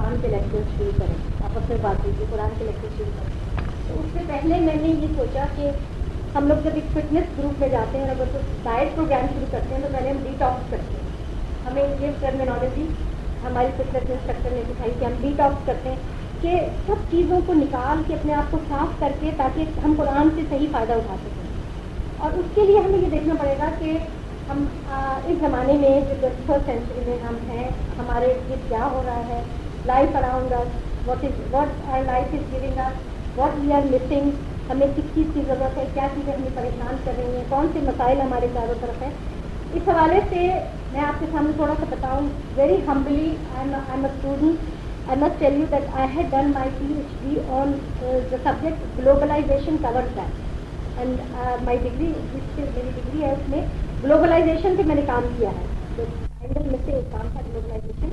قرآن کے لیکچر شروع کریں, آپس میں بات کیجیے, قرآن کے لیکچر شروع کریں. تو اس سے پہلے میں نے یہ سوچا کہ ہم لوگ جب ایک فٹنس گروپ میں جاتے ہیں, اگر تو ڈائٹ پروگرام شروع کرتے ہیں تو پہلے ہم ڈیٹاکس کرتے ہیں. ہمیں یہ ٹرمینالوجی ہماری فٹنس انسٹرکٹر نے سکھائی کہ ہم ڈیٹاکس کرتے ہیں, کہ سب چیزوں کو نکال کے اپنے آپ کو صاف کر کے تاکہ ہم قرآن سے صحیح فائدہ اٹھا سکیں. اور اس کے لیے ہمیں یہ دیکھنا پڑے گا کہ ہم اس زمانے میں جو 21st سینچری میں ہم ہیں, ہمارے یہ کیا ہو رہا ہے, life around us, what our life is giving us, what we are missing, ہمیں کس چیز کی ضرورت ہے, کیا چیزیں ہمیں پریشان کر رہی ہیں, کون سے مسائل ہمارے چاروں طرف ہیں. اس حوالے سے میں آپ کے سامنے تھوڑا سا بتاؤں. Very humbly I am a student. I must tell you that I had done my PhD on the subject globalization covers that. And my degree, جس میری ڈگری ہے اس میں گلوبلائزیشن پہ میں نے کام کیا ہے. تو میں سے ایک کام تھا گلوبلائزیشن.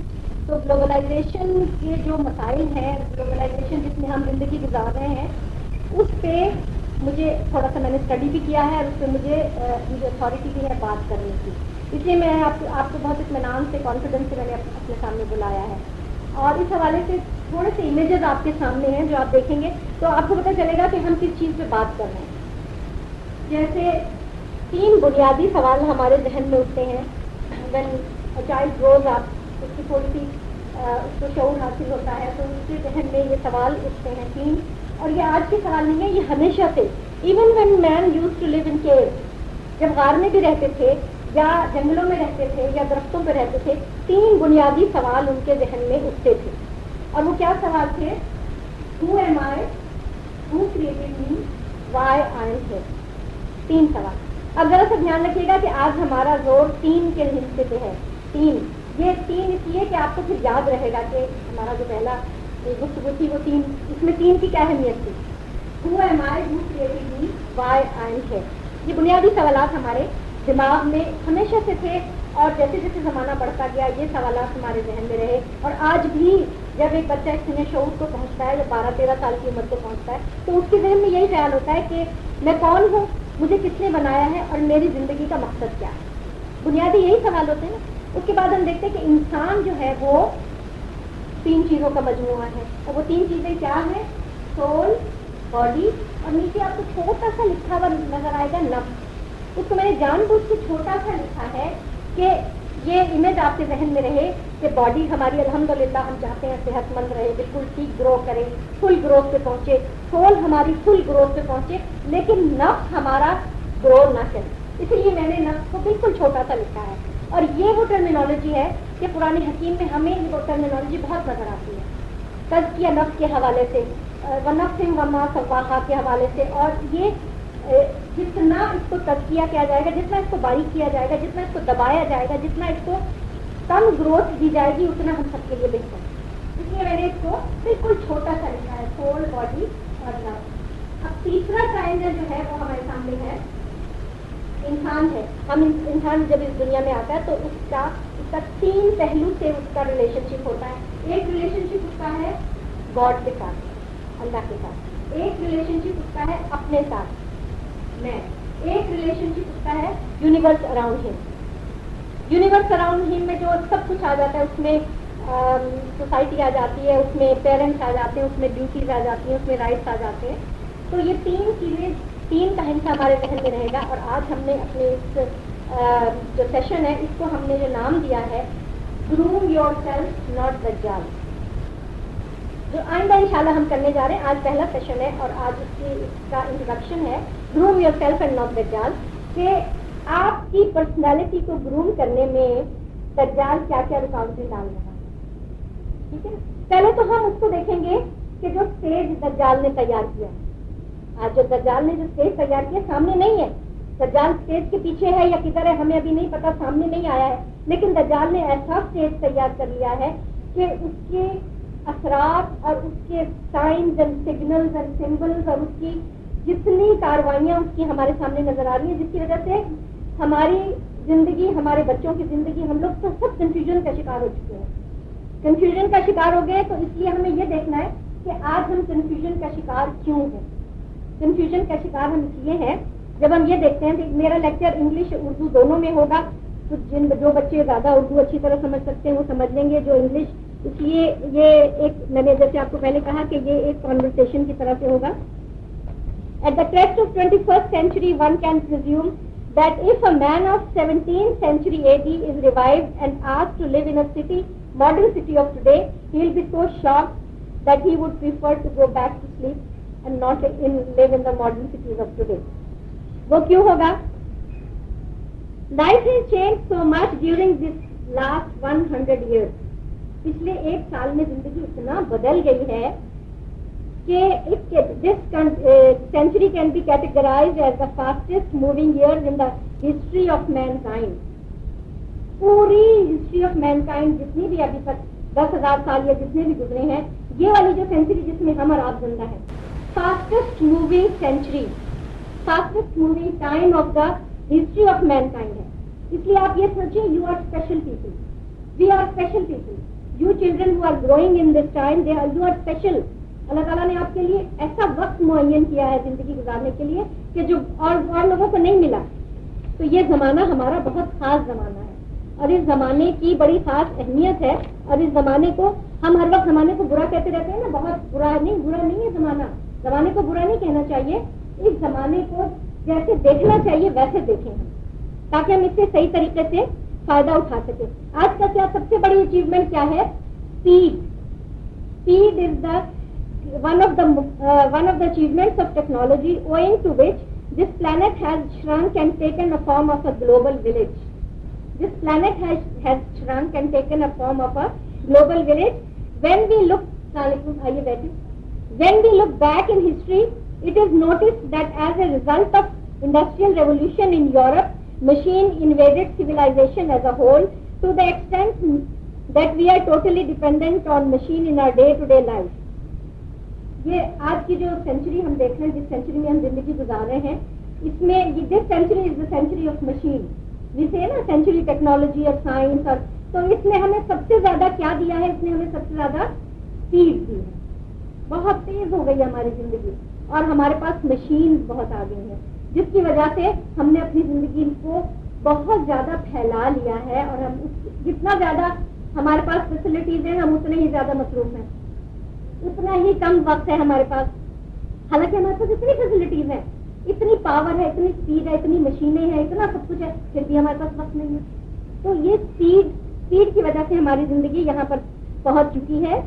تو گلوبلائزیشن کے جو مسائل ہیں, گلوبلائزیشن جس میں ہم زندگی گزار رہے ہیں, اس پہ مجھے تھوڑا سا میں نے اسٹڈی بھی کیا ہے, اور اس پہ مجھے اتھارٹی بھی ہے بات کرنے کی. اس لیے میں آپ کو بہت اطمینان سے, کانفیڈنس سے میں نے اپنے سامنے بلایا ہے. اور اس حوالے سے تھوڑے سے امیجز آپ کے سامنے ہیں جو آپ دیکھیں گے تو آپ کو پتہ چلے گا کہ ہم کس چیز پہ بات کر رہے ہیں. جیسے 3 بنیادی سوال ہمارے ذہن میں اٹھتے ہیں. وین چائلڈ گروز اپ, اس کی تھوڑی سی اس کو شعور حاصل ہوتا ہے, تو اس کے ذہن میں یہ سوال اٹھتے ہیں 3. اور یہ آج کے سوال نہیں ہے, یہ ہمیشہ سے. Even when man used to live in cave, جب غار میں بھی رہتے تھے یا جنگلوں میں رہتے تھے یا درختوں پہ رہتے تھے, 3 بنیادی سوال ان کے ذہن میں اٹھتے تھے. اور وہ کیا سوال تھے؟ Who am I? Who created me? Why I am here? 3 سوال. اب ذرا سا دھیان رکھیے گا کہ آج ہمارا زور 3 کے حصے پہ ہے. 3 یہ 3 اس لیے کہ آپ کو پھر یاد رہے گا کہ ہمارا جو پہلا گفتگو تھی وہ 3, اس میں 3 کی کیا اہمیت تھی. Who am I? Who created me? Why I am here? یہ بنیادی سوالات ہمارے دماغ میں ہمیشہ سے تھے, اور جیسے جیسے زمانہ بڑھتا گیا یہ سوالات ہمارے ذہن میں رہے. اور آج بھی جب ایک بچہ ایک سن شعور کو پہنچتا ہے یا 12-13 سال کی عمر کو پہنچتا ہے, تو اس کے ذہن میں یہی خیال ہوتا ہے کہ میں کون ہوں, مجھے کس نے بنایا ہے, اور میری زندگی کا مقصد کیا ہے. بنیادی یہی سوال ہوتے ہیں نا. اس کے بعد ہم دیکھتے ہیں کہ انسان جو ہے وہ 3 چیزوں کا مجموعہ ہے, اور وہ 3 چیزیں کیا ہیں؟ سول, باڈی, اور نیچے آپ کو چھوٹا سا لکھا ہوا نظر آئے گا نفس. اس کو میں نے جان بوجھ کے چھوٹا سا لکھا ہے کہ یہ امیج آپ کے ذہن میں رہے کہ باڈی ہماری الحمدللہ ہم چاہتے ہیں صحت مند رہے, بالکل ٹھیک گرو کرے, فل گروتھ پہ پہنچے, سول ہماری فل گروتھ پہ پہنچے, لیکن نفس ہمارا گرو نہ کرے. اسی لیے میں نے نفس کو بالکل چھوٹا سا لکھا ہے. اور یہ وہ ٹرمینالوجی ہے کہ قرآن حکیم میں ہمیں وہ ٹرمینالوجی بہت نظر آتی ہے, تزکیہ نفس کے حوالے سے, ونفس وما سواہا کے حوالے سے. اور یہ جتنا اس کو تزکیہ کیا جائے گا, جتنا اس کو باریک کیا جائے گا, جتنا اس کو دبایا جائے گا, جتنا اس کو کم گروتھ دی جائے گی, اتنا ہم سب کے لیے بہتر ہے. اس لیے میں نے اس کو بالکل چھوٹا سا لکھا ہے, سول, باڈی اور نفس. اب تیسرا ٹرائنگل جو ہے وہ ہمارے سامنے ہے, انسان ہے. انسان جب اس دنیا میں آتا ہے تو اس کا 3 پہلو سے اس کا ریلیشن شپ ہوتا ہے. ایک ریلیشن شپ اس کا ہے گاڈ کے ساتھ, اللہ کے ساتھ. ایک ریلیشن شپ اس کا ہے اپنے ساتھ, میں. ایک ریلیشن شپ اس کا ہے یونیورس اراؤنڈ ہم. یونیورس اراؤنڈ ہم میں جو سب کچھ آ جاتا ہے, اس میں سوسائٹی آ جاتی ہے, اس میں پیرنٹس آ جاتے ہیں, اس میں ڈیوٹیز آ جاتی ہیں, اس میں رائٹس آ جاتے ہیں. تو یہ 3 چیزیں, 3 کا حصہ ہمارے ذہن میں رہے گا. اور آج ہم نے اپنے اس جو سیشن ہے اس کو ہم نے جو نام دیا ہے گروم یور سیلف ناٹ دجال, جو آئندہ انشاءاللہ ہم کرنے جا رہے ہیں. آج پہلا سیشن ہے اور آج اس کا انٹروڈکشن ہے groom your self and not دجال, کہ آپ کی پرسنالٹی کو گروم کرنے میں دجال کیا کیا رکاوٹیں ڈال رہا ہے. ٹھیک ہے, پہلے تو ہم اس کو دیکھیں گے کہ جو اسٹیج دجال نے تیار کیا. آج جو دجال نے جو اسٹیج تیار کیا سامنے نہیں ہے, دجال اسٹیج کے پیچھے ہے یا کدھر ہے ہمیں ابھی نہیں پتا, سامنے نہیں آیا ہے. لیکن دجال نے ایسا اسٹیج تیار کر لیا ہے کہ اس کے اثرات اور اس کے signs and signals and symbols اور اس کی جتنی کاروائیاں اس کی ہمارے سامنے نظر آ رہی ہیں, جس کی وجہ سے ہماری زندگی, ہمارے بچوں کی زندگی, ہم لوگ تو سب کنفیوژن کا شکار ہو چکے ہیں. کنفیوژن کا شکار ہو گئے, تو اس لیے ہمیں یہ دیکھنا ہے کہ آج ہم کنفیوژن کا شکار کیوں ہیں. کنفیوژن کا شکار ہم اس لیے ہیں, جب ہم یہ دیکھتے ہیں کہ میرا لیکچر انگلش اردو دونوں میں ہوگا, تو جو بچے زیادہ اردو اچھی طرح سمجھ سکتے ہیں وہ سمجھ لیں گے, جو انگلش اس لیے یہ ایک میں نے جیسے آپ کو پہلے کہا کہ یہ ایک کانورسیشن کی طرح سے ہوگا. At the crest of 21st century, one can presume that if a man of 17th century AD is revived and asked to live in a city, modern city of today, he will be so shocked that he would prefer to go back to sleep and not live in the modern cities of today. وہ کیوں ہوگا؟ Life has changed so much during this last 100 years. پچھلے 1 سال میں زندگی اتنا بدل گئی ہے کہ this century can be categorized as the fastest moving years in the history of mankind. پوری history of mankind جتنی بھی ابھی تک 10,000 سال یا جتنے بھی گزرے ہیں، یہ والی جو سینچری جس میں ہم اور آپ زندہ ہیں، fastest moving century, fastest moving time of the history of mankind ہے. اس لیے آپ یہ سوچیں you are special people, we are special people. You children who are growing in this time, you are special. اللہ تعالیٰ نے آپ کے لیے ایسا وقت معین کیا ہے زندگی گزارنے کے لیے کہ جو اور لوگوں کو نہیں ملا. تو یہ زمانہ ہمارا بہت خاص زمانہ ہے اور اس زمانے کی بڑی خاص اہمیت ہے. اور اس زمانے کو ہم ہر وقت زمانے کو برا کہتے رہتے ہیں نا، بہت برا نہیں ہے زمانے کو برا نہیں کہنا چاہیے. اس زمانے کو جیسے دیکھنا چاہیے ویسے دیکھیں ہم، تاکہ ہم اس سے صحیح طریقے سے فائدہ اٹھا سکیں. آج کا کیا سب سے بڑی اچیومنٹ کیا ہے؟ Speed is the one of the achievements of technology, owing to which this planet has shrunk and taken a form of a global village. This planet has shrunk and taken a form of a global village. When we look back in history, it is noticed that as a result of industrial revolution in Europe, machine invaded civilization as a whole to the extent that we are totally dependent on machine in our day-to-day life. یہ آج کی جو century ہم دیکھ رہے ہیں، جس century میں ہم زندگی گزار رہے ہیں، اس میں یہ this century is the century of machine, جسے نا سینچری ٹیکنالوجی اور سائنس. اور تو اس نے ہمیں سب سے زیادہ کیا دیا ہے؟ اس نے ہمیں سب سے زیادہ اسپیڈ دی ہے. بہت تیز ہو گئی ہماری زندگی اور ہمارے پاس مشین بہت آ گئی ہیں، جس کی وجہ سے ہم نے اپنی زندگی کو بہت زیادہ پھیلا لیا ہے. اور ہم جتنا زیادہ ہمارے پاس فیسلٹیز ہیں، ہم اتنے ہی زیادہ مصروف ہیں، اتنا ہی کم وقت ہے ہمارے پاس. حالانکہ ہمارے پاس اتنی فیسلٹیز ہیں، اتنی پاور ہے، اتنی اسپیڈ ہے، اتنی مشینیں ہیں، اتنا سب کچھ ہے، پھر بھی ہمارے پاس وقت نہیں ہے. تو یہ اسپیڈ کی وجہ سے ہماری زندگی یہاں پر پہنچ چکی ہے.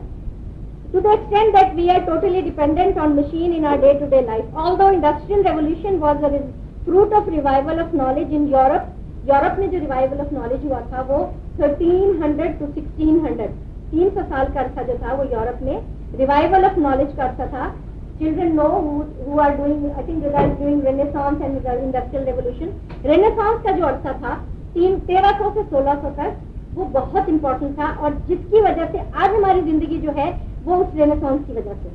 To the extent that we are totally dependent on machine in our day-to-day life. Although industrial revolution was a fruit of revival of knowledge in Europe. Europe میں جو ریوائول آف نالج ہوا تھا وہ 1300 to 1600 300 سال کا عرصہ جو تھا وہ یورپ میں ریوائول آف نالج کا عرصہ تھا. Children know who are doing, I think they are doing Renaissance and Industrial Revolution. Renaissance کا جو عرصہ تھا 1300 سے 1600 تک وہ بہت امپورٹنٹ تھا اور جس کی وجہ سے آج ہماری زندگی جو ہے وہ اس رینیسانس کی وجہ سے.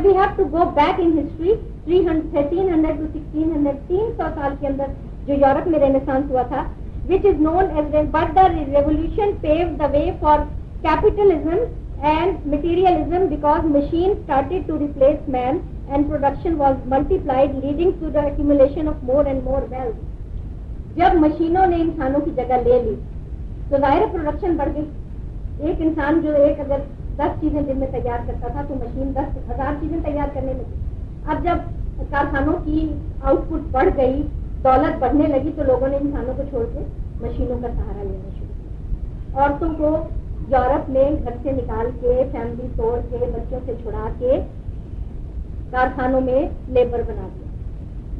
We have to go back in history 1300 to 1600 300 سال کے اندر جو یورپ میں رینیسانس ہوا تھا, which is known as but the revolution paved the way for capitalism and materialism because machines started to replace man and production was multiplied leading to the accumulation of more and more wealth. جب مشینوں نے انسانوں کی جگہ لے لی تو ظاہر پروڈکشن بڑھ گئی. ایک انسان جو اگر 10 چیزیں دن میں تیار کرتا تھا تو مشین 10,000 چیزیں تیار کرنے لگی. اب جب کارخانوں کی آؤٹ پٹ بڑھ گئی, دولت بڑھنے لگی تو لوگوں نے انسانوں کو چھوڑ کے مشینوں کا سہارا لینا شروع کیا. عورتوں کو یورپ میں گھر سے نکال کے, فیملی توڑ کے, بچوں سے چھڑا کے کارخانوں میں لیبر بنا دیا.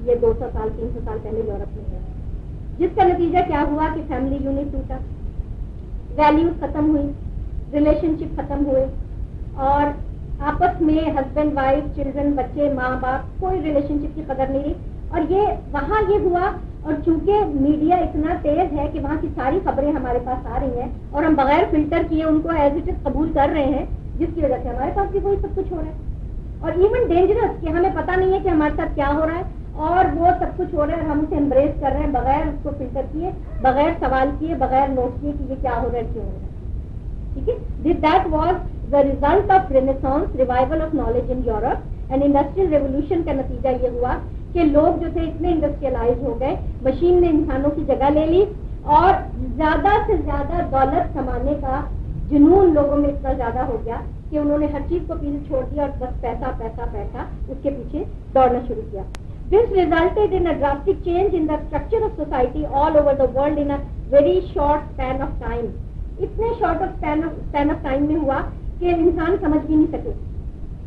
یہ 200 سال 300 سال پہلے یورپ میں ہے, جس کا نتیجہ کیا ہوا کہ فیملی یونٹ ٹوٹا, ویلیوز ختم ہوئی, ریلیشن شپ ختم ہوئے اور آپس میں ہسبینڈ وائف, چلڈرن, بچے, ماں باپ, کوئی ریلیشن شپ کی قدر نہیں رہی. اور یہ وہاں یہ ہوا اور چونکہ میڈیا اتنا تیز ہے کہ وہاں کی ساری خبریں ہمارے پاس آ رہی ہیں اور ہم بغیر فلٹر کیے ان کو ایز اٹ از قبول کر رہے ہیں, جس کی وجہ سے ہمارے پاس بھی وہی سب کچھ ہو رہا ہے. اور ایون ڈینجرس کہ ہمیں پتہ نہیں ہے کہ ہمارے ساتھ کیا ہو رہا ہے اور وہ سب کچھ ہو رہا ہے اور ہم اسے امبریس کر رہے ہیں بغیر اس کو فلٹر کیے, بغیر سوال کیے, بغیر نوٹ کیے کہ یہ کیا ہو رہا ہے, کیوں ہو رہا ہے. ٹھیک ہے, that was the result of Renaissance, revival of knowledge in Europe and industrial revolution. کا نتیجہ یہ ہوا کہ لوگ جو تھے اتنے انڈسٹریلائز ہو گئے, مشین نے انسانوں کی جگہ لے لی اور زیادہ سے زیادہ دولت کمانے کا جنون لوگوں میں اتنا زیادہ ہو گیا کہ انہوں نے ہر چیز کو پیچھے چھوڑ دیا اور بس پیسہ پیسہ پیسہ اس کے پیچھے دوڑنا شروع کیا. This resulted in a drastic change in the structure of society all over the world in a very short span of time. اتنے شارٹ span of time میں ہوا کہ انسان سمجھ بھی نہیں سکے,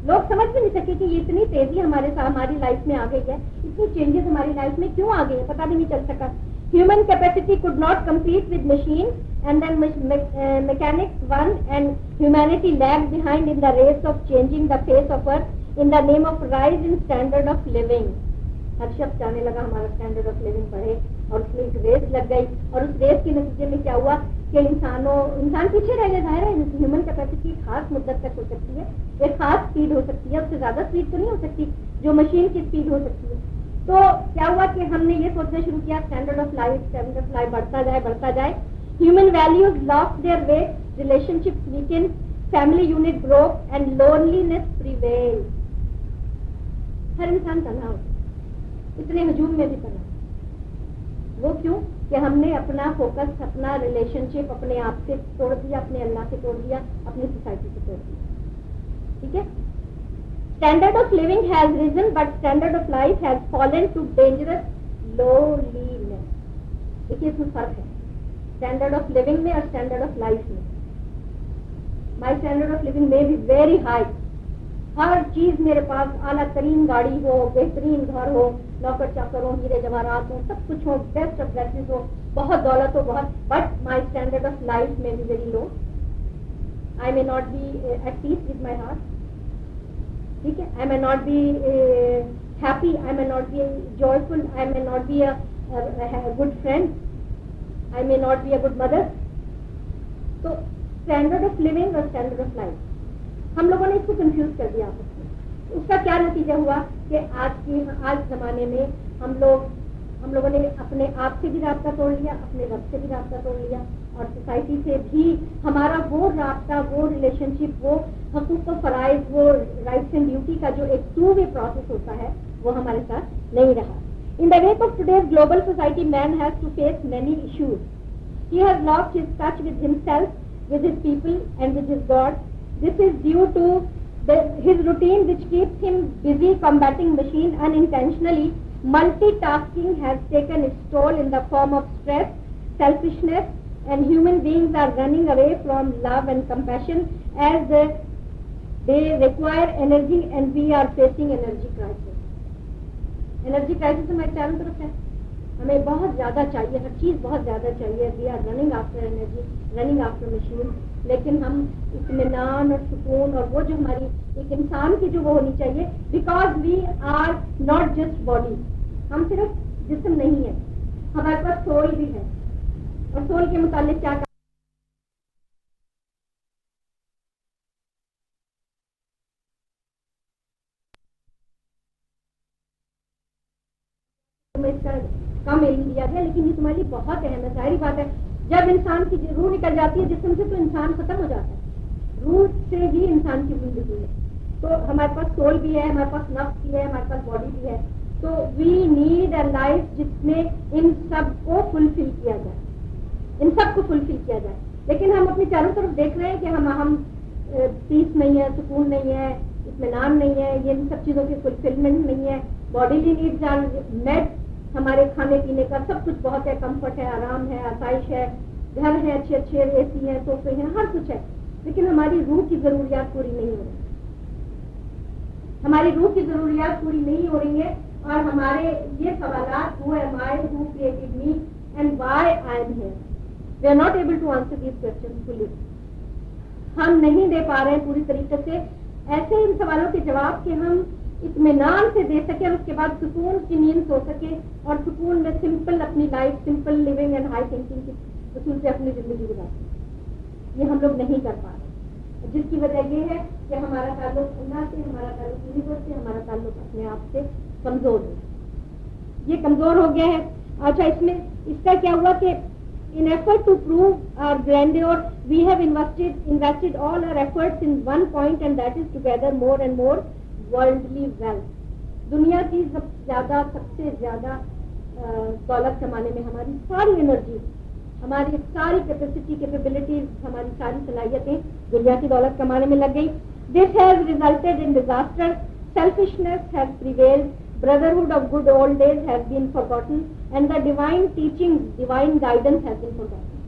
لوگ سمجھ بھی نہیں سکے کہ یہ اتنی تیزی ہماری لائف میں آ گئی ہے, اتنی چینجز ہماری لائف میں کیوں آ گئی ہیں, پتہ بھی نہیں چل سکا. Human capacity could not compete with machines, and then mechanics won, and humanity lagged behind in the race of changing the face of earth in the name of rise in standard of living. ہر شخص جانے لگا ہمارا standard of living بڑھے, اور اس میں ایک race لگ گئی, اور اس ریس کے نتیجے میں کیا ہوا کہ انسان پیچھے رہ گیا. ظاہر ہے ہیومن کیپیسٹی خاص مدت تک ہو سکتی ہے, ایک خاص اسپیڈ ہو سکتی ہے, اس سے زیادہ اسپیڈ تو نہیں ہو سکتی جو مشین کی اسپیڈ ہو سکتی ہے. تو کیا ہوا کہ ہم نے یہ سوچنا شروع کیا اسٹینڈرڈ آف لائف بڑھتا جائے. Human values lost their way, relationship weaken, family unit broke and loneliness prevail. ہر انسان تنہا ہوتا, اتنے ہجوم میں بھی تنہا. وہ کیوں کہ ہم نے اپنا فوکس, اپنا ریلیشن شپ اپنے آپ سے توڑ دیا, اپنے اللہ سے توڑ دیا, اپنی سوسائٹی سے توڑ دیا. ٹھیک ہے. Standard of living has risen but standard of life has fallen to dangerous loneliness. دیکھیے اس میں فرق ہے اسٹینڈرڈ آف لیونگ میں اور اسٹینڈرڈ آف لائف میں. مائی اسٹینڈرڈ آف لیونگ میں بھی ویری ہائی, ہر چیز میرے پاس اعلیٰ ترین گاڑی ہو, بہترین گھر ہو, نوکر چاکر ہو, ہیرے جواہرات ہو, سب کچھ ہو, بیسٹ آف بیسز ہو, بہت دولت ہو, بہت. But my standard of life میں بھی very low. I may not be at peace with my heart. ٹھیک ہے. I may not be happy, I may not be joyful, I may not be a good friend, I may not be a good mother. تو standard of living اور standard of life ہم لوگوں نے اس کو confuse کر دیا آپس میں. اس کا کیا نتیجہ ہوا کہ آج زمانے میں ہم لوگوں نے اپنے آپ سے بھی رابطہ توڑ لیا, اپنے رب سے بھی رابطہ توڑ لیا, اور سوسائٹی سے بھی ہمارا وہ رابطہ, وہ ریلیشن شپ, وہ حقوق و فرائض, وہ رائٹس اینڈ ڈیوٹی کا جو ایک ٹو وے پروسیس ہوتا ہے وہ ہمارے ساتھ نہیں رہا. In the wake of today's global society, man has to face many issues. He has lost his touch with himself, with his people, and with his God. This is due to his routine, which keeps him busy combating machine unintentionally. Multitasking has taken its toll in the form of stress, selfishness, and human beings are running away from love and compassion as they require energy, and we are facing energy crisis. Energy crisis ہمارے چاروں طرف ہے, ہمیں بہت زیادہ چاہیے, ہر چیز بہت زیادہ چاہیے. We are running after energy, running after machine. لیکن ہم اطمینان اور سکون اور وہ جو ہماری ایک انسان کی جو وہ ہونی چاہیے, because we are not just body, ہم صرف جسم نہیں ہے, ہمارے پاس سول بھی ہے. اور سول کے متعلق کیا اس کا کم علم دیا گیا, لیکن یہ تمہارے لیے بہت اہم ہے. ظاہری بات ہے جب انسان کی روح نکل جاتی ہے جسم سے تو انسان ختم ہو جاتا ہے, روح سے ہی انسان کی زندگی ہے. تو ہمارے پاس سول بھی ہے, ہمارے پاس نفس بھی ہے, ہمارے پاس باڈی بھی ہے. تو وی نیڈ اے لائف جس میں ان سب کو فلفل کیا جائے, ان سب کو فلفل کیا جائے. لیکن ہم اپنے چاروں طرف دیکھ رہے ہیں کہ ہم پیس نہیں ہے, سکون نہیں ہے, اطمینان نہیں ہے, یہ ان سب چیزوں کی فلفلمنٹ نہیں ہے. باڈیلی نیڈز آر میٹ, ہمارے کھانے پینے کا سب کچھ بہت ہے, کمفرٹ ہے, آرام ہے, آسائش ہے, گھر ہے اچھے اچھے, اے سی ہیں, صوفے ہیں, ہر کچھ ہے. لیکن ہماری روح کی ضروریات پوری نہیں ہو رہی, ہماری روح کی ضروریات پوری نہیں ہو رہی ہے. اور ہمارے یہ سوالات, who am I, who created me and why I am here, we are not able to answer these questions fully. ہم نہیں دے پا رہے ہیں پوری طریقے سے ایسے ان سوالوں کے جواب کہ ہم اطمینان سے دے سکیں, اور اس کے بعد سکون کی نیند سو سکے, اور سکون میں سمپل اپنی life, simple living and high thinking کی اصول سے اپنی زندگی گزار سکیں. یہ ہم لوگ نہیں کر پا رہے, جس کی وجہ یہ ہے کہ ہمارا تعلق اللہ سے, ہمارا تعلق یونیورس سے, ہمارا تعلق اپنے آپ سے کمزور ہے. یہ کمزور ہو گیا ہے. اچھا, اس کا کیا ہوا کہ in effort to prove our grandeur, we have invested all our efforts in one point, and that is to gather more and more worldly wealth. دنیا کی سب سے زیادہ دولت کمانے میں ہماری ساری انرجی ہماری ساری کیپیسٹی کیپیبلٹیز ہماری ساری صلاحیتیں دنیا کی دولت کمانے میں لگ گئی. This has resulted in disaster. Selfishness has prevailed. brotherhood of good old days has been forgotten and the divine teachings, divine guidance has been forgotten.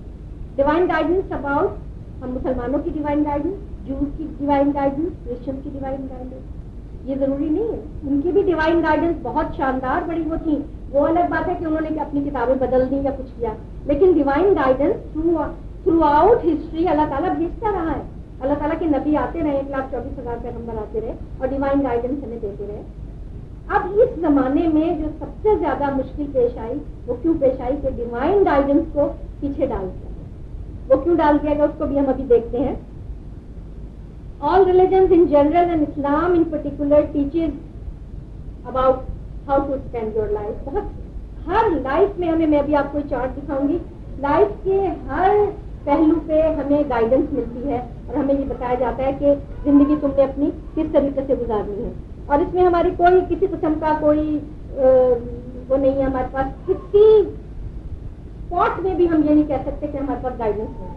Divine guidance about ہم مسلمانوں کی ڈیوائن گائیڈنس, جوز کی ڈیوائن گائیڈنس, کرسچن کی divine guidance, یہ ضروری نہیں ہے. ان کی بھی ڈیوائن گائیڈنس بہت شاندار بڑی وہ تھی. وہ الگ بات ہے کہ انہوں نے اپنی کتابیں بدل دی یا کچھ کیا, لیکن divine guidance throughout history Allah تعالیٰ بھیجتا رہا ہے. اللہ تعالیٰ کے نبی آتے رہے, 1,24,000 پیغمبر آتے رہے اور ڈیوائن گائیڈنس ہمیں دیتے رہے. اب اس زمانے میں جو سب سے زیادہ مشکل پیش آئی وہ کیوں پیش آئی کہ ڈیوائن گائیڈنس کو پیچھے ڈال دیا. وہ کیوں ڈال دیا گیا اس کو بھی ہم ابھی دیکھتے ہیں. All religions in general and Islam in particular teaches about how to spend your life. بہت ہر لائف میں ہمیں, میں بھی آپ کو چارٹ دکھاؤں گی, لائف کے ہر پہلو پہ ہمیں گائیڈنس ملتی ہے اور ہمیں یہ بتایا جاتا ہے کہ زندگی تم نے اپنی کس طریقے سے گزارنی ہے. اور اس میں ہماری کوئی کسی قسم کا کوئی وہ نہیں ہے ہمارے پاس. کسی اسپاٹ میں بھی ہم یہ نہیں کہہ سکتے کہ ہمارے پاس گائیڈنس ہے.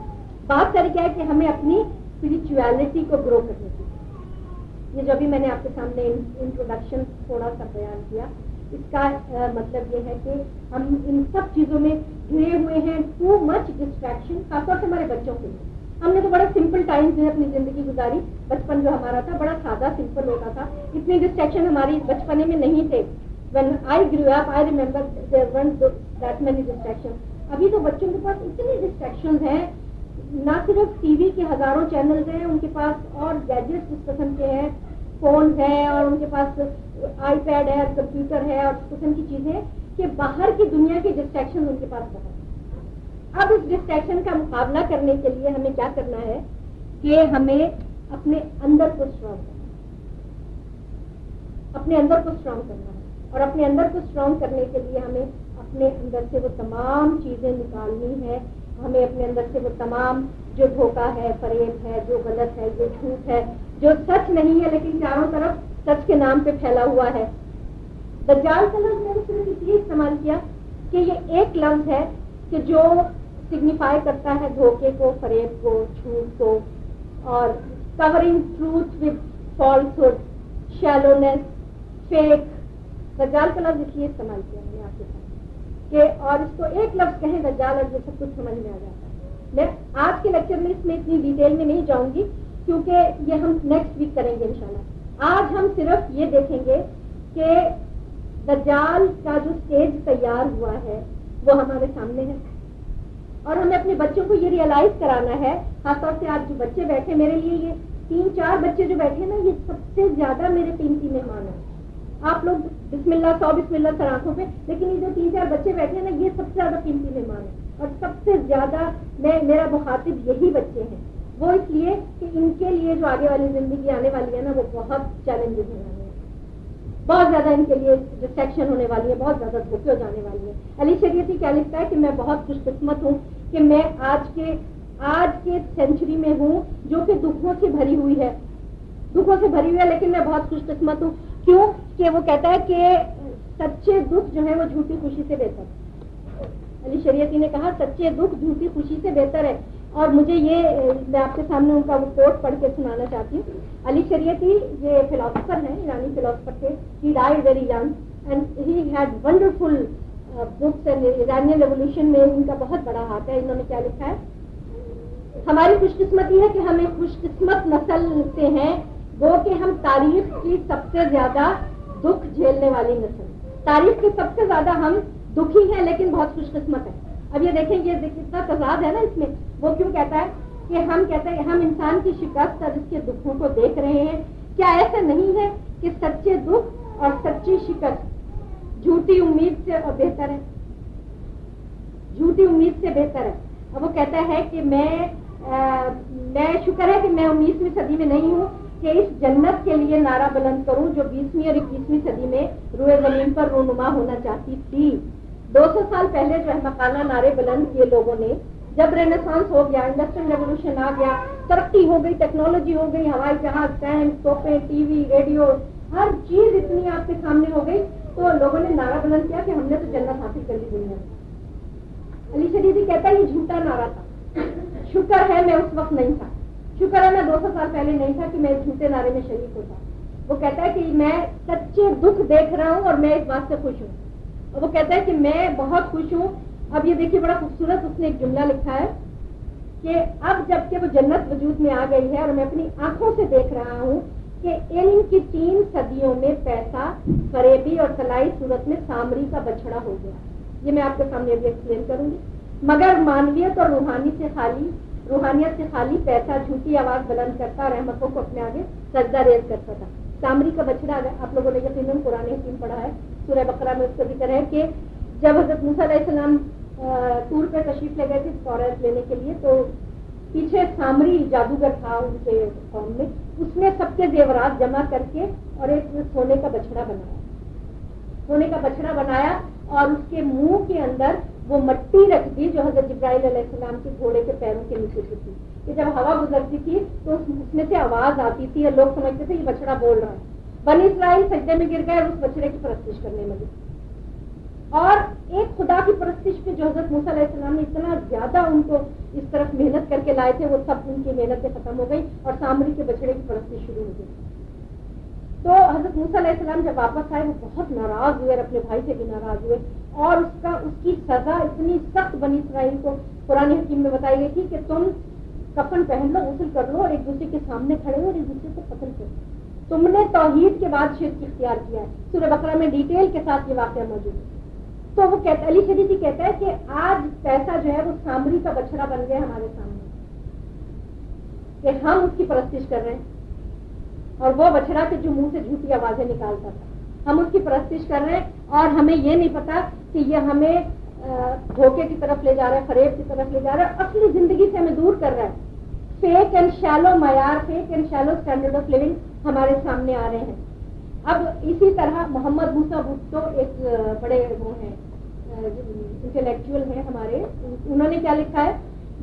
بات کر کیا ہے کہ ہمیں اپنی اسپرچویلٹی کو گرو کرنے کی. یہ جو بھی میں نے آپ کے سامنے انٹروڈکشن تھوڑا سا بیان کیا, اس کا مطلب یہ ہے کہ ہم ان سب چیزوں میں گھرے ہوئے ہیں. ٹو مچ ڈسٹریکشن, خاص طور سے ہمارے بچوں کے لیے. ہم نے تو بڑا سمپل ٹائم جو ہے اپنی زندگی گزاری. بچپن جو ہمارا تھا بڑا سادہ سمپل ہوتا تھا. اتنی ڈسٹریکشن ہماری بچپنے میں نہیں تھے. When I grew up, I remember there weren't that many distractions. ابھی تو بچوں کے پاس اتنی ڈسٹریکشنز ہیں, نہ صرف ٹی وی کے ہزاروں چینلز ہیں, ان کے پاس اور گیجٹس اس قسم کے ہیں, فونز ہیں, اور ان کے پاس آئی پیڈ ہے, کمپیوٹر ہے, اور اس قسم کی چیزیں کہ باہر کی دنیا کی ڈسٹریکشن ان کے پاس بہت. اب اس ڈسٹریکشن کا مقابلہ کرنے کے لیے ہمیں کیا کرنا ہے کہ ہمیں اپنے اندر کو اسٹرانگ کرنا ہے. اپنے اندر کو اسٹرانگ کرنا ہے, اور اپنے اندر کو اسٹرانگ کرنے کے لیے ہمیں اپنے اندر سے وہ تمام چیزیں نکالنی ہے. ہمیں اپنے اندر سے وہ تمام جو دھوکہ ہے, فریب ہے, جو غلط ہے, جو جھوٹ ہے, جو سچ نہیں ہے لیکن چاروں طرف سچ کے نام پہ پھیلا ہوا ہے. دجال کا لفظ میں نے صرف اس لیے استعمال کیا کہ یہ ایک لفظ ہے کہ جو سگنیفائی کرتا ہے دھوکے کو, فریب کو, جھوٹ کو, اور covering truth with falsehood, shallowness, fake. دجال کا لفظ اس لیے استعمال کیا میں نے آپ کے سامنے کہ, اور اس کو ایک لفظ کہیں دجال اور جو سب کچھ سمجھ میں آ جاتا ہے. میں آج کے لیکچر میں اس میں اتنی ڈیٹیل میں نہیں جاؤں گی کیونکہ یہ ہم نیکسٹ ویک کریں گے انشاءاللہ. آج ہم صرف یہ دیکھیں گے کہ دجال کا جو اسٹیج تیار ہوا ہے وہ ہمارے سامنے ہے, اور ہمیں اپنے بچوں کو یہ ریئلائز کرانا ہے. خاص طور سے آج جو بچے بیٹھے, میرے لیے یہ 3-4 بچے جو بیٹھے نا, یہ سب سے زیادہ میرے قیمتی مہمان ہیں. آپ لوگ بسم اللہ 100 بسم اللہ سر آنکھوں پہ, لیکن یہ جو 3-4 بچے بیٹھے ہیں نا, یہ سب سے زیادہ قیمتی مہمان ہیں. اور سب سے زیادہ میرا مخاطب یہی بچے ہیں. وہ اس لیے کہ ان کے لیے جو آگے والی زندگی آنے والی ہے نا, وہ بہت چیلنجز ہونے والے ہیں. بہت زیادہ ان کے لیے ڈسٹریکشن ہونے والی ہے, بہت زیادہ دھوکے ہو جانے والی ہے. علی شریعتی کیا لکھتا ہے کہ میں بہت خوش قسمت ہوں کہ میں آج کے سینچری میں ہوں جو کہ دکھوں سے بھری ہوئی ہے, لیکن میں بہت خوش قسمت ہوں. کیوں کہ وہ کہتا ہے کہ سچے دکھ جو ہے وہ جھوٹی خوشی سے بہتر ہے. علی شریعتی نے کہا سچے دکھ جھوٹی خوشی سے بہتر ہے. اور مجھے یہ میں آپ کے سامنے ان کا وہ کوٹ پڑھ کے سنانا چاہتی ہوں. علی شریعتی یہ فلاسفر ہیں, ایرانی فلاسفر تھے. ہی died very young and he had wonderful books, and Iranian revolution میں ان کا بہت بڑا ہاتھ ہے. انہوں نے کیا لکھا ہے, ہماری خوش قسمتی ہے کہ ہمیں خوش قسمت نسل سے ہیں, وہ کہ ہم تاریخ کی سب سے زیادہ دکھ جھیلنے والی نسل. تاریخ کے سب سے زیادہ ہم دکھی ہیں لیکن بہت خوش قسمت ہیں. اب یہ دیکھیں یہ کتنا تضاد ہے نا اس میں. وہ کیوں کہتا ہے کہ ہم کہتے ہیں ہم انسان کی شکست اور اس کے دکھوں کو دیکھ رہے ہیں. کیا ایسا نہیں ہے کہ سچے دکھ اور سچی شکست جھوٹی امید سے بہتر ہے, جھوٹی امید سے بہتر ہے. اب وہ کہتا ہے کہ میں شکر ہے کہ میں 19ویں صدی میں نہیں ہوں کہ اس جنت کے لیے نعرہ بلند کروں جو 20ویں اور 21ویں صدی میں روئے زمین پر رونما ہونا چاہتی تھی. 200 سال پہلے جو احمقانہ نعرے بلند کیے لوگوں نے, جب رینیسانس ہو گیا, انڈسٹریل ریولوشن آ گیا, ترقی ہو گئی, ٹیکنالوجی ہو گئی, ہوائی جہاز, ٹینک, توپیں, ٹی وی, ریڈیو, ہر چیز اتنی آپ کے سامنے ہو گئی, تو لوگوں نے نعرہ بلند کیا کہ ہم نے تو جنت حاصل کر لی دنیا میں. علی شریفی کہتا ہے یہ جھوٹا نعرہ تھا، شکر ہے میں اس وقت نہیں تھا، شکر ہے میں 200 سال پہلے نہیں تھا کہ میں اس جھوٹے نعرے میں شریک ہوتا. وہ کہتا ہے کہ میں سچے دکھ دیکھ رہا ہوں اور میں اس بات سے خوش ہوں. اور وہ کہتا ہے کہ میں بہت خوش ہوں. اب یہ دیکھیے بڑا خوبصورت اس نے ایک جملہ لکھا ہے کہ اب جب کہ وہ جنت وجود میں آ گئی ہے اور میں اپنی آنکھوں سے دیکھ رہا ہوں کہ علم کی 3 صدیوں میں پیسہ فریبی اور طلائی صورت میں سامری کا بچھڑا ہو گیا. یہ میں آپ کے سامنے ابھی ایکسپلین کروں گی. مگر مانویت اور روحانیت سے خالی پیسہ جھوٹی آواز بلند کرتا اور احمقوں کو اپنے آگے سجدہ ریز کرتا تھا. سامری کا بچڑا آپ لوگوں نے یقیناً قرآن حکیم پڑھا ہے، سورہ بقرہ میں اس کا ذکر ہے کہ جب حضرت موسیٰ علیہ السلام طور پہ تشریف لے گئے تھے تورات لینے کے لیے، تو پیچھے سامری جادوگر تھا ان کے قوم میں، اس نے سب کے زیورات جمع کر کے اور ایک سونے کا بچڑا بنایا اور اس کے منہ کے اندر وہ مٹی رکھ دی جو حضرت جبرائیل علیہ السلام کے گھوڑے کے پیروں کے نیچے سے تھی، کہ جب ہوا گزرتی تھی تو اس میں سے آواز آتی تھی اور لوگ سمجھتے تھے یہ بچڑا بول رہا ہے. بنی اسرائیل سجدے میں گر گئے اور اس بچڑے کی پرستش کرنے لگے. اور ایک خدا کی پرستش پہ جو حضرت موسیٰ علیہ السلام نے اتنا زیادہ ان کو اس طرف محنت کر کے لائے تھے، وہ سب ان کی محنتیں ختم ہو گئی اور سامری کے بچڑے کی پرستش شروع ہو گئی. تو حضرت موسیٰ علیہ السلام جب واپس آئے وہ بہت ناراض ہوئے اور اپنے بھائی سے بھی ناراض ہوئے، اور اس کی سزا اتنی سخت بنی اسرائیل کو قرآن حکیم میں بتائی گئی تھی کہ تم کفن پہن لو، غسل کر لو اور ایک دوسرے کے سامنے کھڑے ہو اور ایک دوسرے کو قتل کرو. تم نے توحید کے بعد شرک اختیار کیا ہے. سورہ بقرہ میں ڈیٹیل کے ساتھ یہ واقعہ موجود ہے. تو وہ کہتا علی شریفی کہتا ہے کہ آج پیسہ جو ہے وہ سامری کا بچڑا بن گیا ہمارے سامنے کہ ہم اس کی پرستش کر رہے ہیں، اور وہ بچڑا کہ جو منہ سے جھوٹی آوازیں نکالتا تھا ہم اس کی پرستش کر رہے ہیں، اور ہمیں یہ نہیں پتا کہ یہ ہمیں دھوکے کی طرف لے جا رہا ہے، فریب کی طرف لے جا رہا ہے، اصلی زندگی سے ہمیں دور کر رہا ہے. فیک اینڈ شیلو معیار، fake and shallow standard of living ہمارے سامنے آ رہے ہیں. اب اسی طرح محمد موسیٰ بھٹو ایک بڑے وہ ہیں انٹلیکچوئل ہیں ہمارے، انہوں نے کیا لکھا ہے؟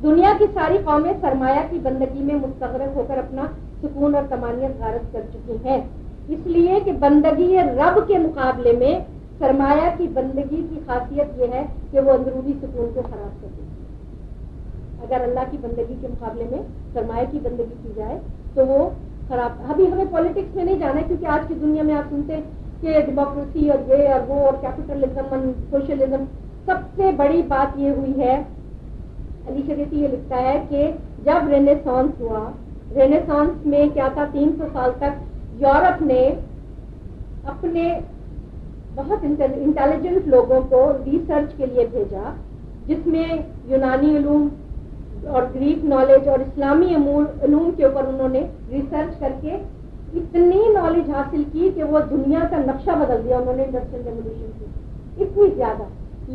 دنیا کی ساری قومیں سرمایہ کی بندگی میں مستغرق ہو کر اپنا سکون اور طمانینت غارت کر چکی ہیں، اس لیے کہ بندگی رب کے مقابلے میں سرمایہ کی بندگی کی خاصیت یہ ہے کہ وہ اندرونی سکون کو خراب کر دے. اگر اللہ کی بندگی کے مقابلے میں سرمایہ کی بندگی کی جائے تو وہ خراب. ابھی ہمیں پالیٹکس میں نہیں جانا ہے، کیونکہ آج کی دنیا میں آپ سنتے ہیں کہ ڈیموکریسی اور یہ اور وہ اور کیپٹلزم اور سوشلزم. سب سے بڑی بات یہ ہوئی ہے، علی شریفی یہ لکھتا ہے کہ جب رینیسانس ہوا، رینیسانس میں کیا تھا، 300 سال تک یورپ نے اپنے بہت انٹیلیجنٹ لوگوں کو ریسرچ کے لیے بھیجا، جس میں یونانی علوم اور گریک نالج اور اسلامی علوم کے اوپر انہوں نے ریسرچ کر کے اتنی نالج حاصل کی کہ وہ دنیا کا نقشہ بدل دیا انہوں نے انڈسٹریل ریولیوشن کی، اتنی زیادہ.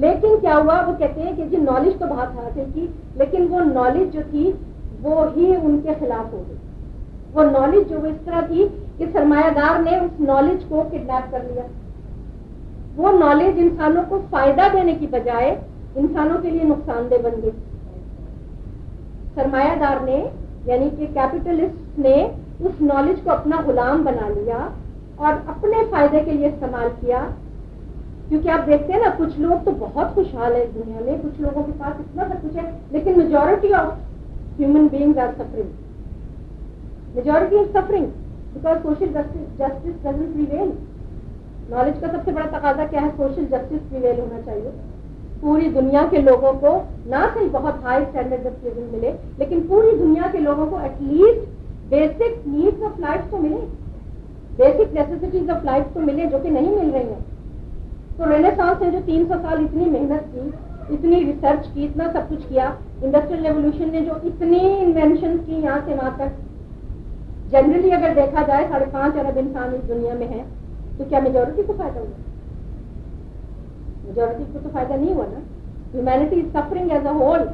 لیکن کیا ہوا، وہ کہتے ہیں کہ جی نالج تو بہت حاصل کی، لیکن وہ نالج جو تھی وہ ہی ان کے خلاف ہو گئی. وہ نالج جو اس طرح تھی کہ سرمایہ دار نے اس نالج کو کڈنیپ کر لیا. وہ نالج انسانوں کو فائدہ دینے کی بجائے انسانوں کے لیے نقصان دہ بن گئی. سرمایہ دار نے یعنی کہ کیپٹلسٹ نے اس نالج کو اپنا غلام بنا لیا اور اپنے فائدے کے لیے استعمال کیا. کیونکہ آپ دیکھتے ہیں نا، کچھ لوگ تو بہت خوشحال ہے اس دنیا میں، کچھ لوگوں کے پاس اتنا سب کچھ ہے، لیکن majority of human beings are suffering. Majority of suffering because social justice doesn't prevail. Knowledge کا سب سے بڑا تقاضا کیا ہے؟ سوشل جسٹس پریویل ہونا چاہیے. پوری دنیا کے لوگوں کو نہ صرف بہت ہائی اسٹینڈرڈ آف لیونگ ملے، لیکن پوری دنیا کے لوگوں کو at least basic needs of life تو ملے، بیسک نیسیسٹیز آف لائف تو ملے، جو کہ نہیں مل رہی ہیں. تو رینیسانس نے جو 300 سال اتنی محنت کی، اتنی ریسرچ کی، اتنا سب کچھ کیا، انڈسٹریل ریولیوشن نے جو اتنی انوینشن کی یہاں سے وہاں تک، جنرلی اگر دیکھا جائے 5.5 ارب انسان اس دنیا میں ہیں، تو کیا میجورٹی کو فائدہ ہوا؟ میجورٹی کو تو فائدہ نہیں ہوا نا. Humanity is suffering as a whole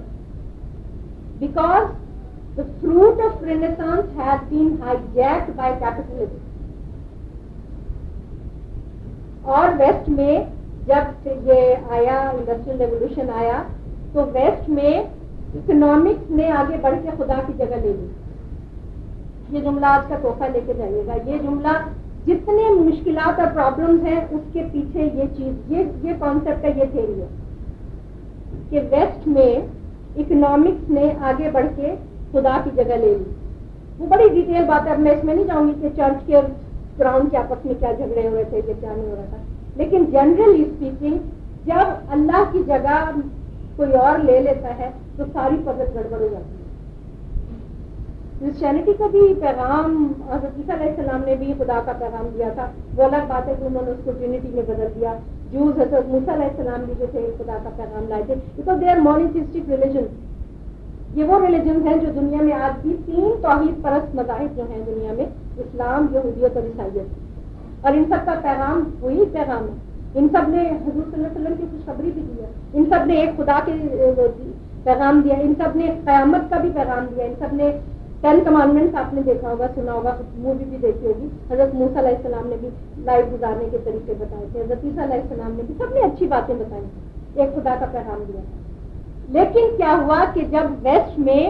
because the fruit of Renaissance has been hijacked by capitalism. اور ویسٹ میں جب یہ آیا، انڈسٹریل ریولیوشن آیا، تو ویسٹ میں اکنامکس نے آگے بڑھ کے خدا کی جگہ لے لی. یہ جملہ آج کا تحفہ لے کے جائیے گا. یہ جملہ جتنے مشکلات اور پرابلمز ہیں اس کے پیچھے یہ چیز، یہ کانسیپٹ ہے، یہ تھیوری ہے. کہ ویسٹ میں اکنامکس نے آگے بڑھ کے خدا کی جگہ لے لی. وہ بڑی ڈیٹیل بات ہے, اب میں اس میں نہیں جاؤں گی کہ چرچ کے گراؤنڈ کے آپس میں کیا جھگڑے ہو رہے تھے, کہ کیا نہیں ہو رہا تھا, لیکن جنرلی اسپیکنگ جب اللہ کی جگہ کوئی اور لے لیتا ہے تو ساری پدت گڑبڑ ہو جاتی ہے. کرسچینٹی کا بھی پیغام حضرت عیسیٰ علیہ السلام نے بھی خدا کا پیغام دیا تھا, وہ الگ بات ہے کہ انہوں نے اس کو ٹرینٹی میں بدل دیا. جوز حضرت موسیٰ علیہ السلام بھی جو تھے خدا کا پیغام لائے تھے, because they are monotheistic religion. یہ وہ ریلیجنز ہیں جو دنیا میں آج بھی 3 توحید پرست مذاہب جو ہیں دنیا میں, اسلام, یہودیت اور عیسائیت, اور ان سب کا پیغام وہی پیغام ہے. ان سب نے حضور صلی اللہ علیہ وسلم کی خوشخبری بھی دی ہے, ان سب نے ایک خدا کے پیغام دیا, ان سب نے قیامت کا بھی پیغام دیا, ان سب نے 10 کمانڈمنٹس آپ نے دیکھا ہوگا, سنا ہوگا, مووی بھی دیکھی ہوگی. حضرت موسیٰ علیہ السلام نے بھی لائف گزارنے کے طریقے بتائے تھے, حضرت عیسیٰ علیہ السلام نے بھی, سب نے اچھی باتیں بتائی, ایک خدا کا پیغام دیا. لیکن کیا ہوا کہ جب ویسٹ میں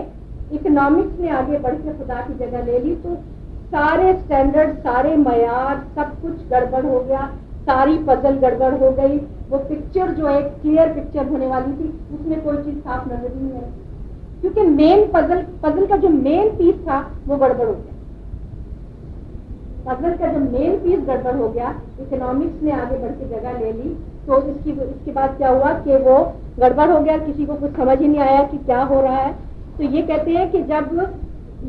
اکنامکس نے آگے بڑھ کے خدا کی جگہ لے لی تو سارے اسٹینڈرڈ, سارے معیار, سب کچھ گڑبڑ ہو گیا, ساری پزل گڑبڑ ہو گئی. وہ پکچر جو ایک کلیئر پکچر ہونے والی تھی اس میں کوئی چیز صاف نظر نہیں آئی, کیونکہ مین پزل کا جو مین پیس تھا وہ گڑبڑ ہو گیا. پزل کا جو مین پیس گڑبڑ ہو گیا, اکنامکس نے آگے بڑھ کے جگہ لے لی, تو اس کے بعد کیا ہوا کہ وہ گڑبڑ ہو گیا, کسی کو کچھ سمجھ ہی نہیں آیا کہ کیا ہو رہا ہے. تو یہ کہتے ہیں کہ جب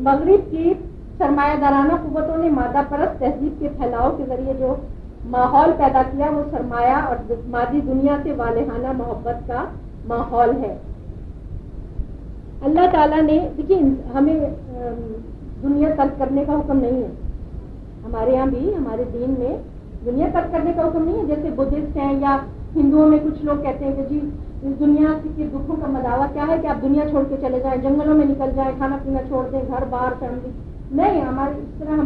مغرب کی سرمایہ دارانہ قوتوں نے مادہ پرست تہذیب کے پھیلاؤ کے ذریعے جو ماحول پیدا کیا, وہ سرمایہ اور مادی دنیا سے والہانہ محبت کا ماحول ہے. اللہ تعالیٰ نے, دیکھیے ہمیں دنیا ترک کرنے کا حکم نہیں ہے, ہمارے یہاں بھی ہمارے دین میں دنیا ترک کرنے کا حکم نہیں ہے. جیسے بدھسٹ ہیں یا ہندوؤں میں کچھ لوگ کہتے ہیں کہ جی اس دنیا کے دکھوں کا مداوع کیا ہے کہ آپ دنیا چھوڑ کے چلے جائیں, جنگلوں میں نکل جائیں, کھانا پینا چھوڑ دیں, گھر بار فیملی. نہیں, ہماری اس طرح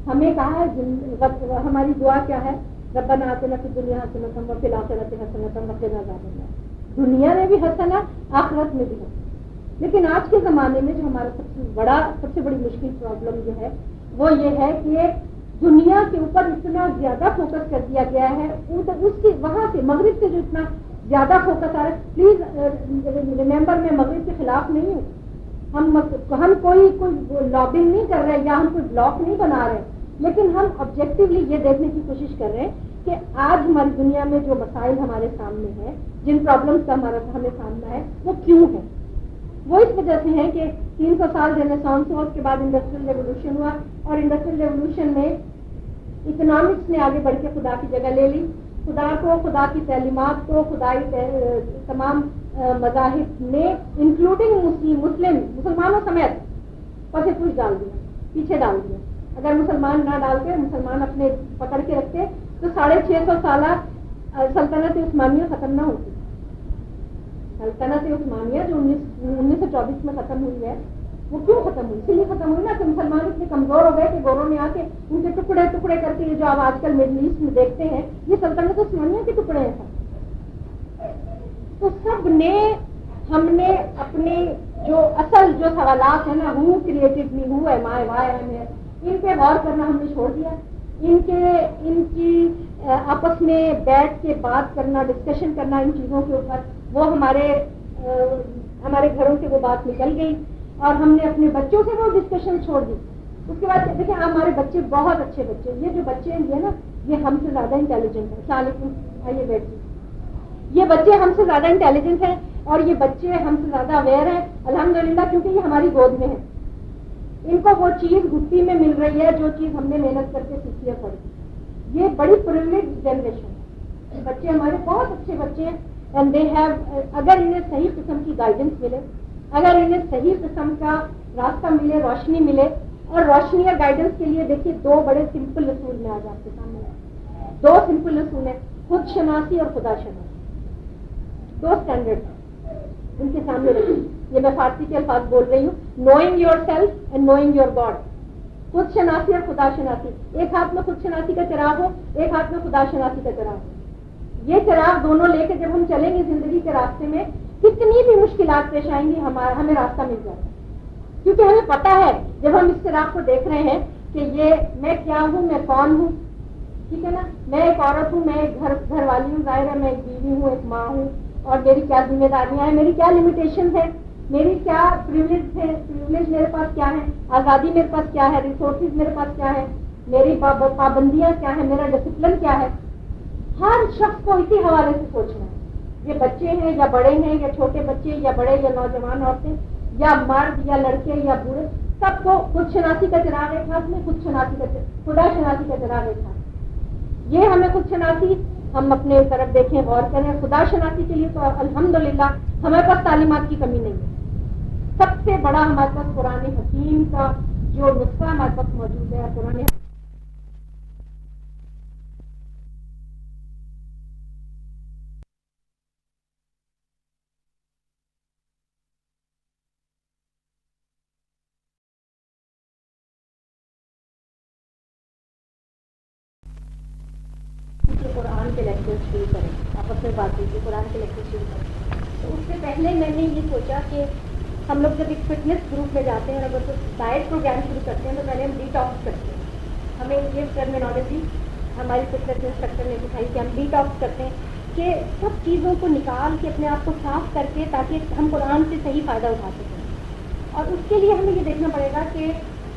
ہمیں کہا ہے, ہماری دعا کیا ہے, ربنا آتنا فی الدنیا حسنۃ وفی الآخرۃ حسنۃ وقنا عذاب النار. دنیا میں بھی حسن ہے, آخرت میں بھی حسن. لیکن آج کے زمانے میں جو ہمارا سب سے بڑی مشکل پرابلم جو ہے وہ یہ ہے کہ دنیا کے اوپر اتنا زیادہ فوکس کر دیا گیا ہے, اس کی وہاں سے مغرب سے جو اتنا زیادہ فوکس آ رہا ہے. پلیز ریممبر, میں مغرب کے خلاف نہیں ہوں, ہم کوئی لابنگ نہیں کر رہے یا ہم کوئی بلاک نہیں بنا رہے, لیکن ہم آبجیکٹولی یہ دیکھنے کی کوشش کر رہے ہیں کہ آج ہماری دنیا میں جو مسائل ہمارے سامنے ہیں, جن پرابلمس کا ہمیں سامنا ہے, وہ کیوں ہے. وہ اس وجہ سے ہے کہ 300 سال رینیسانس ہوا, اس کے بعد انڈسٹریل ریولوشن ہوا, اور انڈسٹریل ریولوشن میں اکنامکس نے آگے بڑھ کے خدا کی جگہ لے لی. خدا کو, خدا کی تعلیمات کو, خدائی تمام مذاہب نے انکلوڈنگ مسلمانوں سمیت پس پوچھ ڈال دیا, پیچھے ڈال دیا. اگر مسلمان نہ ڈالتے, مسلمان اپنے پکڑ کے رکھتے, تو 650 سالہ سلطنت عثمانیہ ختم نہ ہوتی. سلطنت عثمانیہ جو 1924 میں ختم ہوئی ہے, وہ کیوں ختم ہوئی؟ اس لیے ختم ہوئی نا کہ مسلمان اتنے کمزور ہو گئے کہ گوروں نے آ کے ان کے ٹکڑے ٹکڑے کر کے, جو آپ آج کل مڈل ایسٹ میں دیکھتے ہیں, یہ سلطنت عثمانیہ کے ٹکڑے ہیں. تو سب نے, ہم نے اپنے جو اصل جو سوالات ہیں نا, who created me, who am I, why am ہے, ان پہ غور کرنا ہم نے چھوڑ دیا. ان کی آپس میں بیٹھ کے بات کرنا, ڈسکشن کرنا ان چیزوں کے اوپر, وہ ہمارے گھروں سے وہ بات نکل گئی, اور ہم نے اپنے بچوں سے وہ ڈسکشن چھوڑ دی. اس کے بعد دیکھیں, ہمارے بچے بہت اچھے بچے, یہ جو بچے ہیں نا, یہ ہم سے زیادہ انٹیلیجنٹ ہیں. السلام علیکم, آئیے بیٹھیے. یہ بچے ہم سے زیادہ انٹیلیجنٹ ہیں, اور یہ بچے ہم سے زیادہ اویئر ہیں الحمدللہ, کیونکہ یہ ہماری گود میں ہے. ان کو وہ چیز گھٹی میں مل رہی ہے جو چیز ہم نے محنت کر کے سیکھی ہے پڑھی. یہ بڑی پریویلیج جنریشن ہے. بچے ہمارے بہت اچھے بچے ہیں, اینڈ دے ہیو, اگر انہیں صحیح قسم کی گائیڈنس ملے, اگر انہیں صحیح قسم کا راستہ ملے, روشنی ملے, اور روشنی اور گائیڈنس کے لیے دیکھیے 2 بڑے سمپل اصول میں آج آپ کے سامنے ہیں. 2 سمپل اصول ہیں, خود شناسی اور خدا شناسی. 2 اسٹینڈرڈ ہیں, ان کے سامنے رکھیں. یہ میں فارسی کے الفاظ بول رہی ہوں, knowing your self and knowing your God. خود شناسی اور خدا شناسی. ایک ہاتھ میں خود شناسی کا چراغ ہو, ایک ہاتھ میں خدا شناسی کا چراغ ہو. یہ چراغ دونوں لے کے جب ہم چلیں گے زندگی کے راستے میں, کتنی بھی مشکلات پیش آئیں گی, ہمیں راستہ مل جائے گا. کیونکہ ہمیں پتہ ہے جب ہم اس چراغ کو دیکھ رہے ہیں کہ یہ میں کیا ہوں, میں کون ہوں, ٹھیک ہے نا, میں ایک عورت ہوں, میں ایک گھر والی ہوں, ظاہر ہے میں ایک بیوی ہوں, ایک ماں ہوں, اور میری کیا ذمہ داریاں ہیں, میری کیا لمیٹیشن ہے, میری کیا پریولیج ہے, پریولیج میرے پاس کیا ہے, آزادی میرے پاس کیا ہے, ریسورسز میرے پاس کیا ہے, میری پابندیاں کیا ہیں, میرا ڈسپلن کیا ہے. ہر شخص کو اسی حوالے سے سوچنا ہے. یہ بچے ہیں یا بڑے ہیں یا چھوٹے بچے یا بڑے یا نوجوان عورتیں یا مرد یا لڑکے یا بوڑھے, سب کو خود شناسی کا چراغ تھا. اس میں خود شناسی کا خدا شناسی کا چراغ تھا. یہ ہمیں خود شناسی, ہم اپنے طرف دیکھیں, غور کریں. خدا شناسی کے لیے تو الحمدللہ ہمارے پاس تعلیمات کی کمی نہیں ہے. سب سے بڑا ہمارے پاس قرآن حکیم کا جو نسخہ ہمارے پاس موجود ہے. قرآن قرآن کے لیکچر شروع کریں, آپس میں بات کیجیے, قرآن کے لیکچر شروع کریں. تو اس سے پہلے میں نے یہ سوچا کہ ہم لوگ جب ایک فٹنس گروپ میں جاتے ہیں اور اگر ڈائٹ پروگرام شروع کرتے ہیں تو پہلے ہم ڈی ٹاکس کرتے ہیں. ہمیں یہ ٹرمینالوجی ہماری فٹنس انسٹرکٹر نے سکھائی کہ ہم ڈی ٹاکس کرتے ہیں, کہ سب چیزوں کو نکال کے اپنے آپ کو صاف کر کے تاکہ ہم قرآن سے صحیح فائدہ اٹھا سکیں. اور اس کے لیے ہمیں یہ دیکھنا پڑے گا کہ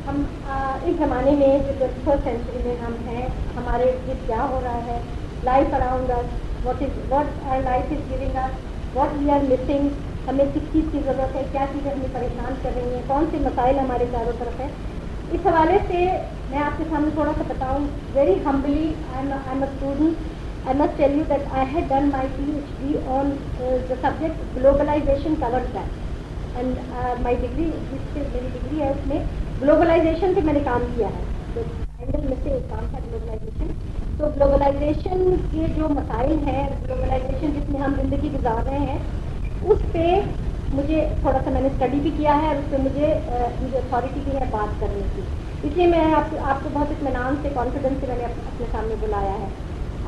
ہم اس زمانے میں جو 21st سینچری میں ہم ہیں, ہمارے ارد کیا ہو رہا ہے, life around us, what our life is giving us, what we are missing, ہمیں کس چیز کی ضرورت ہے, کیا چیزیں ہمیں پریشان کر رہی ہیں, کون سے مسائل ہمارے چاروں طرف ہیں. اس حوالے سے میں آپ کے سامنے تھوڑا سا بتاؤں. Very humbly I am a student. I must tell you that I had done my PhD on the subject globalization covered that. And my degree, جس سے میری ڈگری ہے اس میں گلوبلائزیشن سے میں نے کام کیا ہے. تو فائنل میں سے ایک کام تھا گلوبلائزیشن. تو گلوبلائزیشن کے جو مسائل ہیں, گلوبلائزیشن جس میں ہم زندگی گزار رہے ہیں, اس پہ مجھے تھوڑا سا میں نے اسٹڈی بھی کیا ہے اور اس پہ مجھے اتھارٹی بھی ہے بات کرنے کی. اس لیے میں آپ کو بہت اطمینان سے, کانفیڈنس سے میں نے اپنے سامنے بلایا ہے.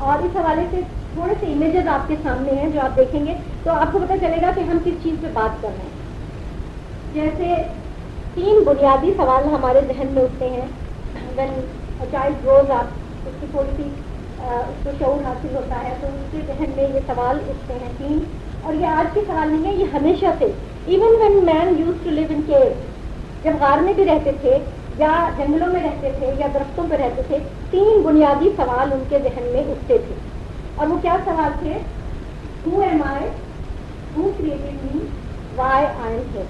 اور اس حوالے سے تھوڑے سے امیجز آپ کے سامنے ہیں جو آپ دیکھیں گے تو آپ کو پتہ چلے گا کہ ہم کس چیز پہ بات کر رہے ہیں. جیسے 3 بنیادی سوال ہمارے ذہن میں اٹھتے ہیں. وین چائلڈ گروز اپ, اس کی تھوڑی سی اس کو شعور حاصل ہوتا ہے تو اس کے ذہن میں یہ سوال اٹھتے ہیں 3. اور یہ آج کے سوال نہیں ہے, یہ ہمیشہ سے. Even when man used to live in cave, جب غار میں بھی رہتے تھے یا جنگلوں میں رہتے تھے یا درختوں پہ رہتے تھے, 3 بنیادی سوال ان کے ذہن میں اٹھتے تھے. اور وہ کیا سوال تھے؟ Who am I? Who created me? Why I am here?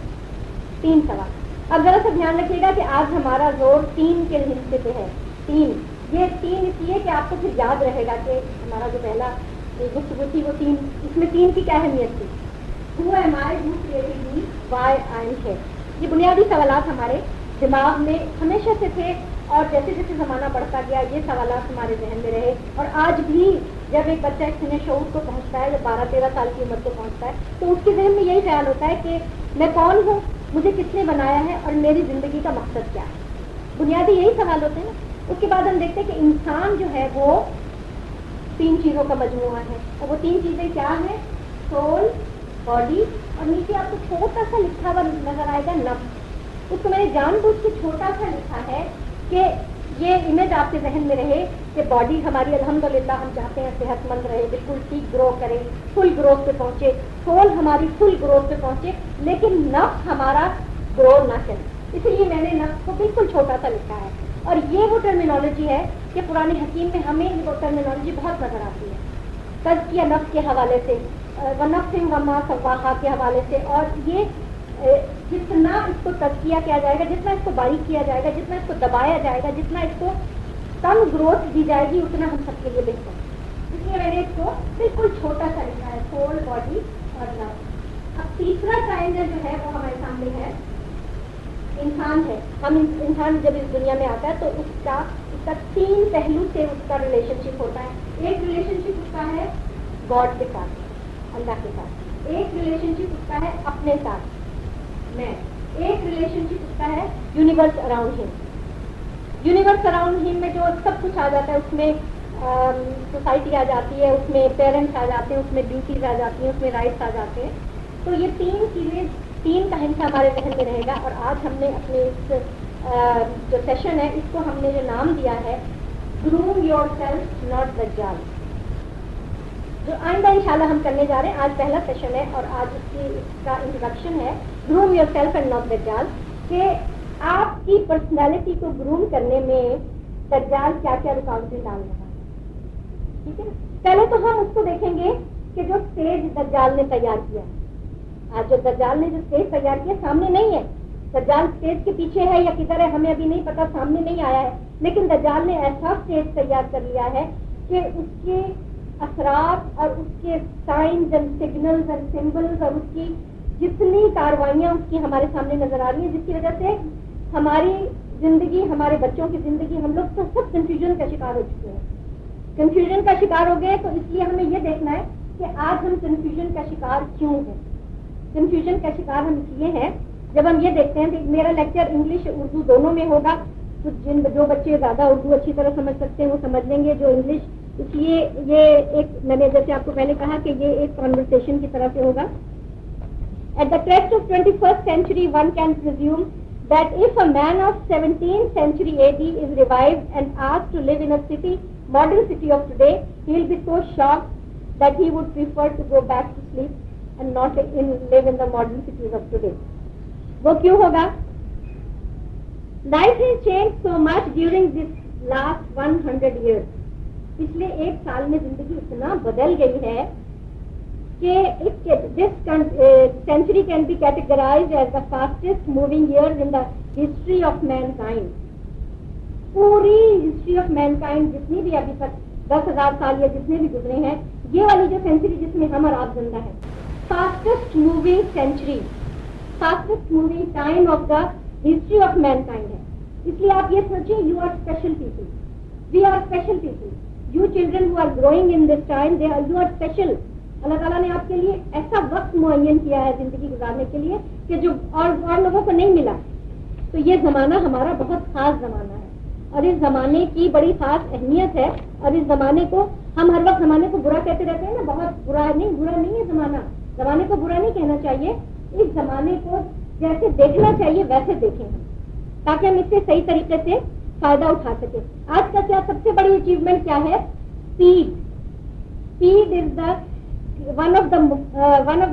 3 سوال. اب ذرا سا دھیان رکھیے گا کہ آج ہمارا زور 3 کے حصے پہ ہے. 3 یہ 3 اس لیے کہ آپ کو پھر یاد رہے گا کہ ہمارا جو پہلا گفتگو تھی وہ 3, اس میں 3 کی کیا اہمیت تھی. Who am I? Who created me? Why I am here? یہ بنیادی سوالات ہمارے دماغ میں ہمیشہ سے تھے اور جیسے جیسے زمانہ بڑھتا گیا یہ سوالات ہمارے ذہن میں رہے. اور آج بھی جب ایک بچہ ایک سن شعور کو پہنچتا ہے, جب 12-13 سال کی عمر کو پہنچتا ہے, تو اس کے ذہن میں یہی خیال ہوتا ہے کہ میں کون ہوں, مجھے کس نے بنایا ہے اور میری زندگی کا مقصد کیا ہے. بنیادی یہی سوال ہوتے ہیں نا. اس کے بعد ہم دیکھتے ہیں کہ انسان جو ہے وہ 3 چیزوں کا مجموعہ ہے. اور وہ 3 چیزیں کیا ہیں؟ سول, باڈی, اور نیچے آپ کو چھوٹا سا لکھا ہوا نظر آئے گا نفس. اس کو میں نے جان بوجھ کے چھوٹا سا لکھا ہے کہ یہ امیج آپ کے ذہن میں رہے کہ باڈی ہماری الحمدللہ ہم چاہتے ہیں صحت مند رہے, بالکل ٹھیک گرو کرے, فل گروتھ پہ پہنچے. سول ہماری فل گروتھ پہ پہنچے, لیکن نفس ہمارا گرو نہ کرے. اس لیے میں نے نفس کو بالکل چھوٹا سا لکھا ہے. اور یہ وہ ٹرمینالوجی ہے کہ قرآن حکیم میں ہمیں وہ ٹرمینالوجی بہت نظر آتی ہے. تزکیہ نفس کے حوالے سے, ونفس وما سواہا کے حوالے سے. اور یہ جتنا اس کو تزکیہ کیا جائے گا, جتنا اس کو باریک کیا جائے گا, جتنا اس کو دبایا جائے گا, جتنا اس کو کم گروتھ دی جائے گی, اتنا ہم سب کے لیے بہتر ہے. اس لیے میں نے اس کو بالکل چھوٹا سا لکھا ہے, سول, باڈی اور نفس. اب تیسرا ٹرائنگل جو ہے وہ ہمارے سامنے ہے, انسان ہے. ہم انسان جب اس دنیا میں آتا ہے تو اس کا 3 پہلو سے اس کا ریلیشن شپ ہوتا ہے. ایک ریلیشن شپ اس کا ہے گاڈ کے ساتھ, اللہ کے ساتھ. ایک ریلیشن شپ اس کا ہے اپنے ساتھ, میں. ایک ریلیشن شپ اس کا ہے یونیورس اراؤنڈ ہم. یونیورس اراؤنڈ ہم میں جو سب کچھ آ جاتا ہے, اس میں سوسائٹی آ جاتی ہے, اس میں پیرنٹس آ جاتے ہیں, اس میں ڈیوٹیز آ جاتی ہیں, اس میں رائٹس آ جاتے ہیں. تو یہ 3 چیزیں, 3 کا حصہ ہمارے ذہن میں رہے گا. اور آج ہم نے اپنے اس جو سیشن ہے اس کو ہم نے جو نام دیا ہے گروم یور سیلف ناٹ دجال. جو آئندہ انشاءاللہ ہم کرنے جا رہے ہیں. آج پہلا سیشن ہے اور آج اس کا انٹروڈکشن ہے groom your self and not دجال, کہ آپ کی پرسنالٹی کو گروم کرنے میں دجال کیا کیا رکاوٹیں ڈال رہا ہے. ٹھیک ہے, پہلے تو ہم اس کو دیکھیں گے کہ جو اسٹیج دجال نے تیار کیا. آج جو دجال نے جو اسٹیج تیار کیا سامنے نہیں ہے, دجال اسٹیج کے پیچھے ہے یا کدھر ہے ہمیں ابھی نہیں پتا, سامنے نہیں آیا ہے, لیکن دجال نے ایسا اسٹیج تیار کر لیا ہے کہ اس کے اثرات اور اس کے signs and signals and symbols اور اس کی جتنی کاروائیاں اس کی ہمارے سامنے نظر آ رہی ہیں, جس کی وجہ سے ہماری زندگی, ہمارے بچوں کی زندگی, ہم لوگ تو سب کنفیوژن کا شکار ہو چکے ہیں. کنفیوژن کا شکار ہو گئے, تو اس لیے ہمیں یہ دیکھنا ہے کہ آج ہم کنفیوژن کا شکار کیوں ہیں. کنفیوژن کا شکار ہم اس لیے ہیں, جب ہم یہ دیکھتے ہیں کہ میرا لیکچر انگلش اردو دونوں میں ہوگا, تو جو بچے زیادہ اردو اچھی طرح سمجھ سکتے ہیں وہ سمجھ لیں گے, جو انگلش, اس لیے یہ ایک, میں نے جیسے آپ کو پہلے کہا کہ یہ ایک کانورسیشن کی طرح سے ہوگا. At the crest of 21st century, one can presume that if a man of 17th century AD is revived and asked to live in a city, modern city of today, he will be so shocked that he would prefer to go back to sleep and not live in the modern cities of today. وہ کیوں ہوگا؟ Life has changed so much during this last 100 years. پچھلے 1 سال میں زندگی اتنا بدل گئی ہے کہ this century can be categorized as the fastest moving years in the history of mankind. پوری ہسٹری آف مینکائنڈ جتنی بھی ابھی تک 10,000 سال یا جتنے بھی گزرے ہیں, یہ والی جو سینچری جس میں ہم اور آپ زندہ ہیں, fastest moving century, fastest moving time of the history of mankind ہے. اس لیے آپ یہ سوچیں, you are special people, we are special people. You children who are growing in this time, you are special. اللہ تعالیٰ نے آپ کے لیے ایسا وقت معین کیا ہے زندگی گزارنے کے لیے کہ جو اور لوگوں کو نہیں ملا. تو یہ زمانہ ہمارا بہت خاص زمانہ ہے, اور اس زمانے کی بڑی خاص اہمیت ہے. اور اس زمانے کو ہم ہر وقت زمانے کو برا کہتے رہتے ہیں نا, بہت برا نہیں ہے زمانہ. زمانے کو برا نہیں کہنا چاہیے, اس زمانے کو جیسے دیکھنا چاہیے ویسے دیکھیں ہم, تاکہ ہم اس سے صحیح طریقے سے فائدہ اٹھا سکے. آج کا کیا سب سے بڑی اچیومنٹ کیا ہے؟ Speed. Speed is the one of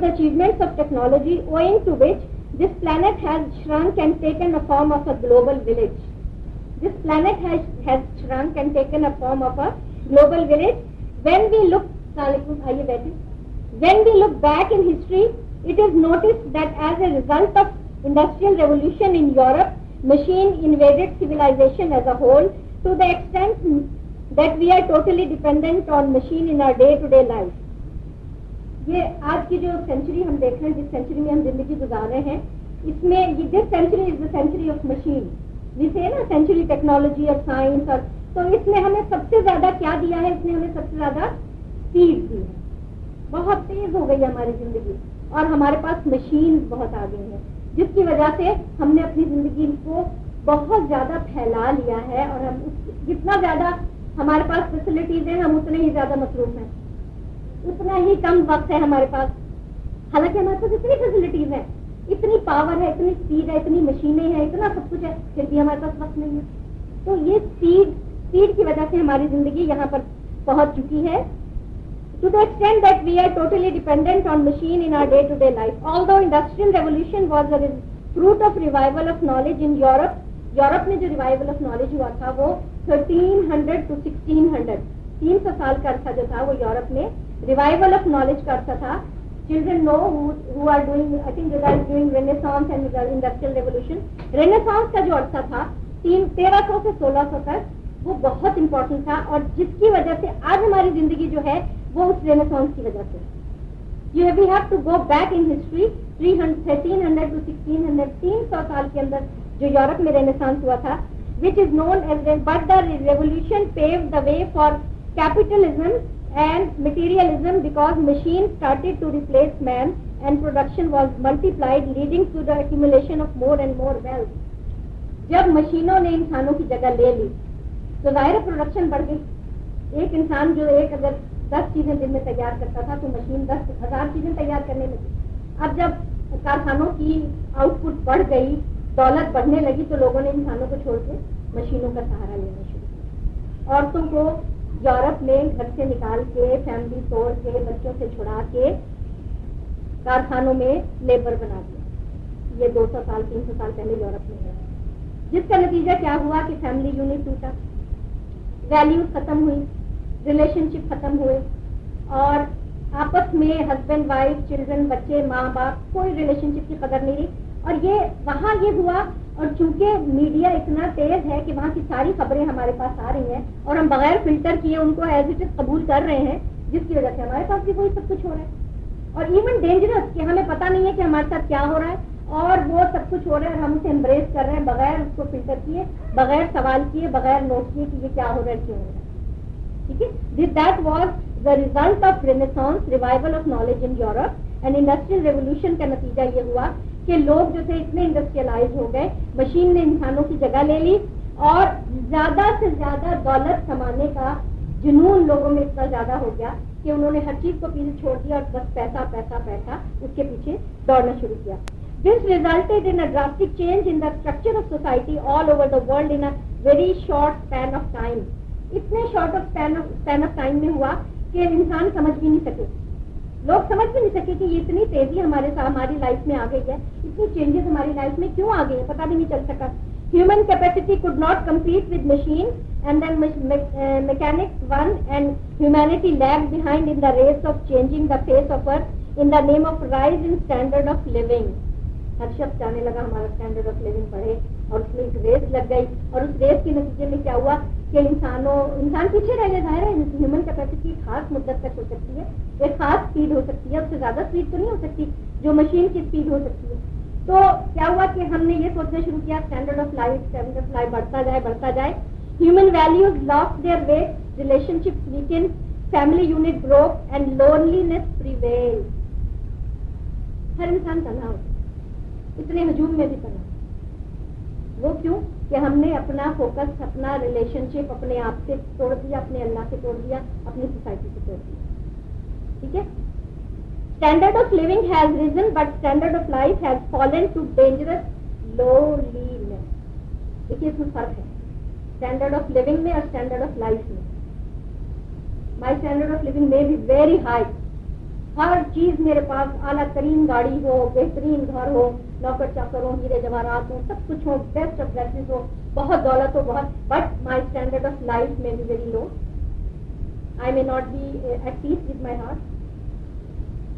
the achievements of technology, owing to which this planet has shrunk and taken a form of a global village. This planet has shrunk and taken a form of a global village. When we look back in history, it is noticed that as a result of industrial revolution in Europe, machine invaded civilization as a whole to the extent that we are totally dependent on machine in our day-to-day life. یہ آج کی جو century ہم دیکھ رہے ہیں, جس century میں ہم زندگی گزار رہے ہیں, اس میں یہ this century is the century of machine, جسے نا سینچری ٹیکنالوجی اور سائنس. اور تو اس نے ہمیں سب سے زیادہ کیا دیا ہے؟ اس نے ہمیں سب سے زیادہ اسپیڈ دی ہے. بہت تیز ہو گئی ہماری زندگی, اور ہمارے پاس مشین بہت آ گئی ہیں, جس کی وجہ سے ہم نے اپنی زندگی کو بہت زیادہ پھیلا لیا ہے. اور ہم جتنا زیادہ ہمارے پاس فیسلٹیز ہیں, ہم اتنے ہی زیادہ مصروف ہیں, اتنا ہی کم وقت ہے ہمارے پاس. حالانکہ ہمارے پاس اتنی فیسلٹیز ہیں, اتنی پاور ہے, اتنی اسپیڈ ہے, اتنی مشینیں ہیں, اتنا سب کچھ ہے, پھر بھی ہمارے پاس وقت نہیں ہے. تو یہ اسپیڈ کی وجہ سے ہماری زندگی یہاں پر پہنچ چکی ہے. To the extent that we are totally dependent on machine in our day-to-day life. Although industrial revolution was a fruit of revival of knowledge in Europe. Europe میں جو ریوائول آف نالج ہوا تھا وہ 1300 to 1600, 300 سال کا عرصہ جو تھا وہ یورپ میں ریوائول آف نالج کا عرصہ تھا. Children know who are doing, I think they are doing Renaissance and Industrial Revolution. Renaissance کا جو عرصہ تھا 1300 سے 1600 تک, وہ بہت امپورٹنٹ تھا, اور جس کی وجہ سے آج ہماری زندگی جو ہے وہ اس رینیسانس کی وجہ سے. We have to go back in history 1300 to 1600, 300 سال کے اندر جو یورپ میں رینیسانس ہوا تھا, which is known as but the revolution paved the way for capitalism and materialism because machines started to replace man and production was multiplied leading to the accumulation of more and more wealth. جب مشینوں نے انسانوں کی جگہ لے لی تو ظاہر پروڈکشن بڑھ گئی. ایک انسان جو اگر 10 چیزیں دن میں تیار کرتا تھا تو مشین 10,000 چیزیں تیار کرنے لگی. اب جب کارخانوں کی آؤٹ پٹ بڑھ گئی, دولت بڑھنے لگی, تو لوگوں نے انسانوں کو چھوڑ کے مشینوں کا سہارا لینا شروع کیا. عورتوں کو یورپ میں گھر سے نکال کے، فیملی توڑ کے، بچوں سے چھڑا کے کارخانوں میں لیبر بنا دیا. یہ 200 سال 300 سال پہلے یورپ میں ہے، جس کا نتیجہ کیا ہوا کہ فیملی یونٹ ٹوٹا، ویلیوز ختم ہوئی، ریلیشن شپ ختم ہوئے، اور آپس میں ہسبینڈ وائف، چلڈرن، بچے، ماں باپ، کوئی ریلیشن شپ کی قدر نہیں رہی. اور یہ وہاں یہ ہوا، اور چونکہ میڈیا اتنا تیز ہے کہ وہاں کی ساری خبریں ہمارے پاس آ رہی ہیں اور ہم بغیر فلٹر کیے ان کو ایز اٹ از قبول کر رہے ہیں، جس کی وجہ سے ہمارے پاس بھی وہی سب کچھ ہو رہا ہے. اور ایون ڈینجرس کہ ہمیں پتہ نہیں ہے کہ ہمارے ساتھ کیا ہو رہا ہے، اور وہ سب کچھ ہو رہا ہے اور ہم اسے امبریس کر رہے ہیں بغیر اس کو فلٹر کیے، بغیر سوال کیے، بغیر نوٹ کیے کہ یہ کیا ہو رہا ہے، کیوں ہو رہا ہے. ٹھیک ہے. That was the result of Renaissance, revival of knowledge in Europe and industrial revolution. کا نتیجہ یہ ہوا کہ لوگ جو تھے اتنے انڈسٹریلائز ہو گئے، مشین نے انسانوں کی جگہ لے لی، اور زیادہ سے زیادہ دولت کمانے کا جنون لوگوں میں اتنا زیادہ ہو گیا کہ انہوں نے ہر چیز کو پیچھے چھوڑ دیا اور بس پیسہ پیسہ پیسہ اس کے پیچھے دوڑنا شروع کیا. This resulted in a drastic change in the structure of society all over the world in a very short span of time. اتنے short of span of time میں ہوا کہ انسان سمجھ بھی نہیں سکے، لوگ سمجھ بھی نہیں سکے کہ یہ اتنی تیزی ہماری لائف میں آ گئی ہے، اتنی چینجز ہماری لائف میں کیوں آ گئی ہیں، پتہ بھی نہیں چل سکا. Human capacity could not compete with machine and then mechanics won and humanity lagged behind in the race of changing the face of earth in the name of rise in standard of living. ہر شخص جانے لگا ہمارا standard of living بڑھے، اور اس میں ایک race لگ گئی، اور اس ریس کے نتیجے میں کیا ہوا کہ انسان پیچھے رہ گیا. ظاہر ہے ہیومن کیپیسٹی خاص مدت تک ہو سکتی ہے، ایک خاص اسپیڈ ہو سکتی ہے، اس سے زیادہ اسپیڈ تو نہیں ہو سکتی جو مشین کی اسپیڈ ہو سکتی ہے. تو کیا ہوا کہ ہم نے یہ سوچنا شروع کیا اسٹینڈرڈ آف لائف بڑھتا جائے. Human values lost their weight, relationship weaken, family unit broke and loneliness prevail. ہر انسان تنہا ہوتا، اتنے ہجوم میں بھی تنہا. وہ کیوں کہ ہم نے اپنا فوکس، اپنا ریلیشن شپ اپنے آپ سے توڑ دیا، اپنے اللہ سے توڑ دیا، اپنی سوسائٹی سے توڑ دیا. ٹھیک ہے. Standard of living has risen but standard of life has fallen to dangerous loneliness. دیکھیے اس میں فرق ہے اسٹینڈرڈ آف لیونگ میں اور اسٹینڈرڈ آف لائف میں. مائی اسٹینڈرڈ آف لیونگ میں بھی ویری ہائی، ہر چیز میرے پاس اعلیٰ ترین گاڑی ہو، بہترین گھر ہو، نوکر چاکر ہو، ہیرے جواہرات ہو، سب کچھ ہو، بیسٹ آف ڈریسز ہو، بہت دولت ہو، but my standard of life میں بھی very low. I may not be at peace with my heart.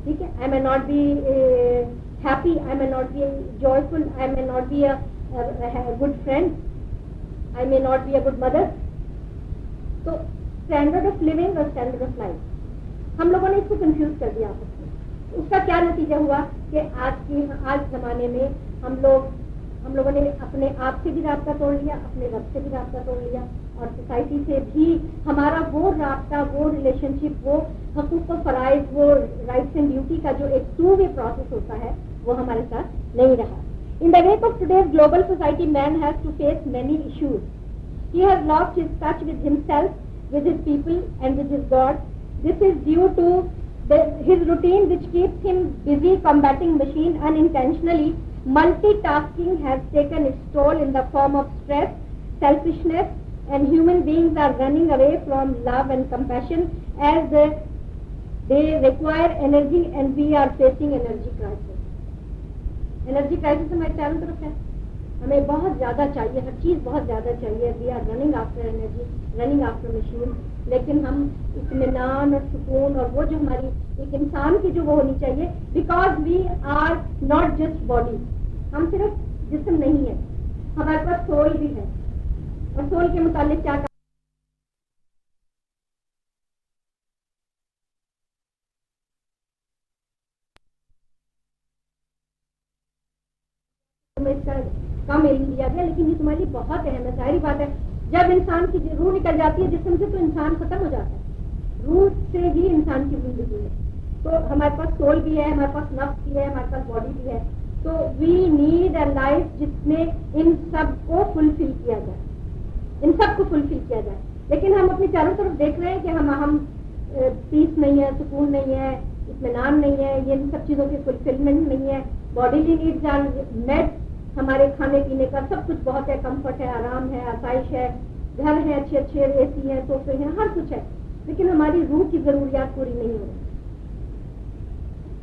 ٹھیک ہے. I may not be happy, I may not be joyful, I may not be a good friend, I may not be a good mother. تو standard of living اور standard of life ہم لوگوں نے اس کو confuse کر دیا آپس میں. اس کا کیا نتیجہ ہوا کہ آج زمانے میں ہم لوگوں نے اپنے آپ سے بھی رابطہ توڑ لیا، اپنے رب سے بھی رابطہ توڑ لیا، اور سوسائٹی سے بھی ہمارا وہ رابطہ، وہ ریلیشن شپ، وہ حقوق و فرائض، وہ رائٹس اینڈ ڈیوٹی کا جو ایک ٹو وے پروسیس ہوتا ہے وہ ہمارے ساتھ نہیں رہا. In the wake of today's global society, man has to face many issues. He has lost his touch with himself, with his people, and with his God. This is due to his routine, which keeps him busy combating machine unintentionally. Multitasking has taken its toll in the form of stress, selfishness, and human beings are running away from love and compassion as they require energy, and we are facing energy crisis. Energy crisis ہمارے چاروں طرف ہے، ہمیں بہت زیادہ چاہیے، ہر چیز بہت زیادہ چاہیے. We are running after energy, running after machine. لیکن ہم اطمینان اور سکون اور وہ جو ہماری ایک انسان کی جو وہ ہونی چاہیے، because we are not just body. ہم صرف جسم نہیں ہے، ہمارے پاس سول بھی ہے. اور سول کے متعلق کیا اس کا کم علم دیا گیا، لیکن یہ تمہارے لیے بہت اہم ہے. ظاہری بات ہے جب انسان کی روح نکل جاتی ہے جسم سے تو انسان ختم ہو جاتا ہے. روح سے ہی انسان کی زندگی ہے. تو ہمارے پاس سول بھی ہے، ہمارے پاس نفس بھی ہے، ہمارے پاس باڈی بھی ہے. تو وی نیڈ اے لائف جس میں ان سب کو فلفل کیا جائے، ان سب کو فلفل کیا جائے. لیکن ہم اپنے چاروں طرف دیکھ رہے ہیں کہ ہم پیس نہیں ہے، سکون نہیں ہے، اطمینان نہیں ہے، یہ ان سب چیزوں کی فلفلمنٹ نہیں ہے. باڈیلی نیڈز آر میٹ، ہمارے کھانے پینے کا سب کچھ بہت ہے، کمفرٹ ہے، آرام ہے، آسائش ہے، گھر ہیں اچھے اچھے، اے سی ہیں، صوفے ہیں، ہر کچھ ہے، لیکن ہماری روح کی ضروریات پوری نہیں ہو رہی،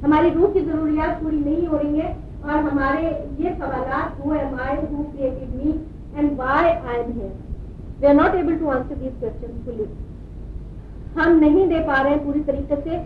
ہماری روح کی ضروریات پوری نہیں ہو رہی ہیں. اور ہمارے یہ سوالات who am I, who created me and why I am here, we are not able to answer these questions fully. ہم نہیں دے پا رہے ہیں پوری طریقے سے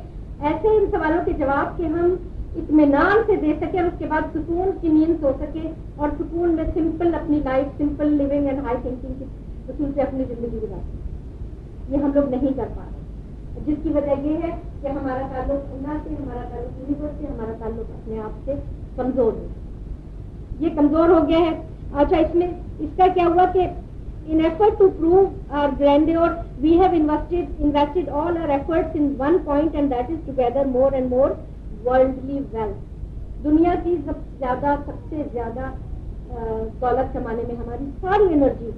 ایسے ان سوالوں کے جواب کہ ہم اطمینان سے دے سکیں اور اس کے بعد سکون کی نیند سو سکے اور سکون میں سمپل اپنی life, simple living and high thinking کی اصول سے اپنی زندگی گزار سکیں. یہ ہم لوگ نہیں کر پا رہے، جس کی وجہ یہ ہے کہ ہمارا تعلق اللہ سے، ہمارا تعلق یونیورس سے، ہمارا تعلق اپنے آپ سے کمزور ہے. یہ کمزور ہو گیا ہے. اچھا، اس کا کیا ہوا کہ in effort to prove our grandeur, we have invested all our efforts in one point, and that is to gather more and more worldly wealth. دنیا کی سب سے زیادہ دولت کمانے میں ہماری ساری انرجی،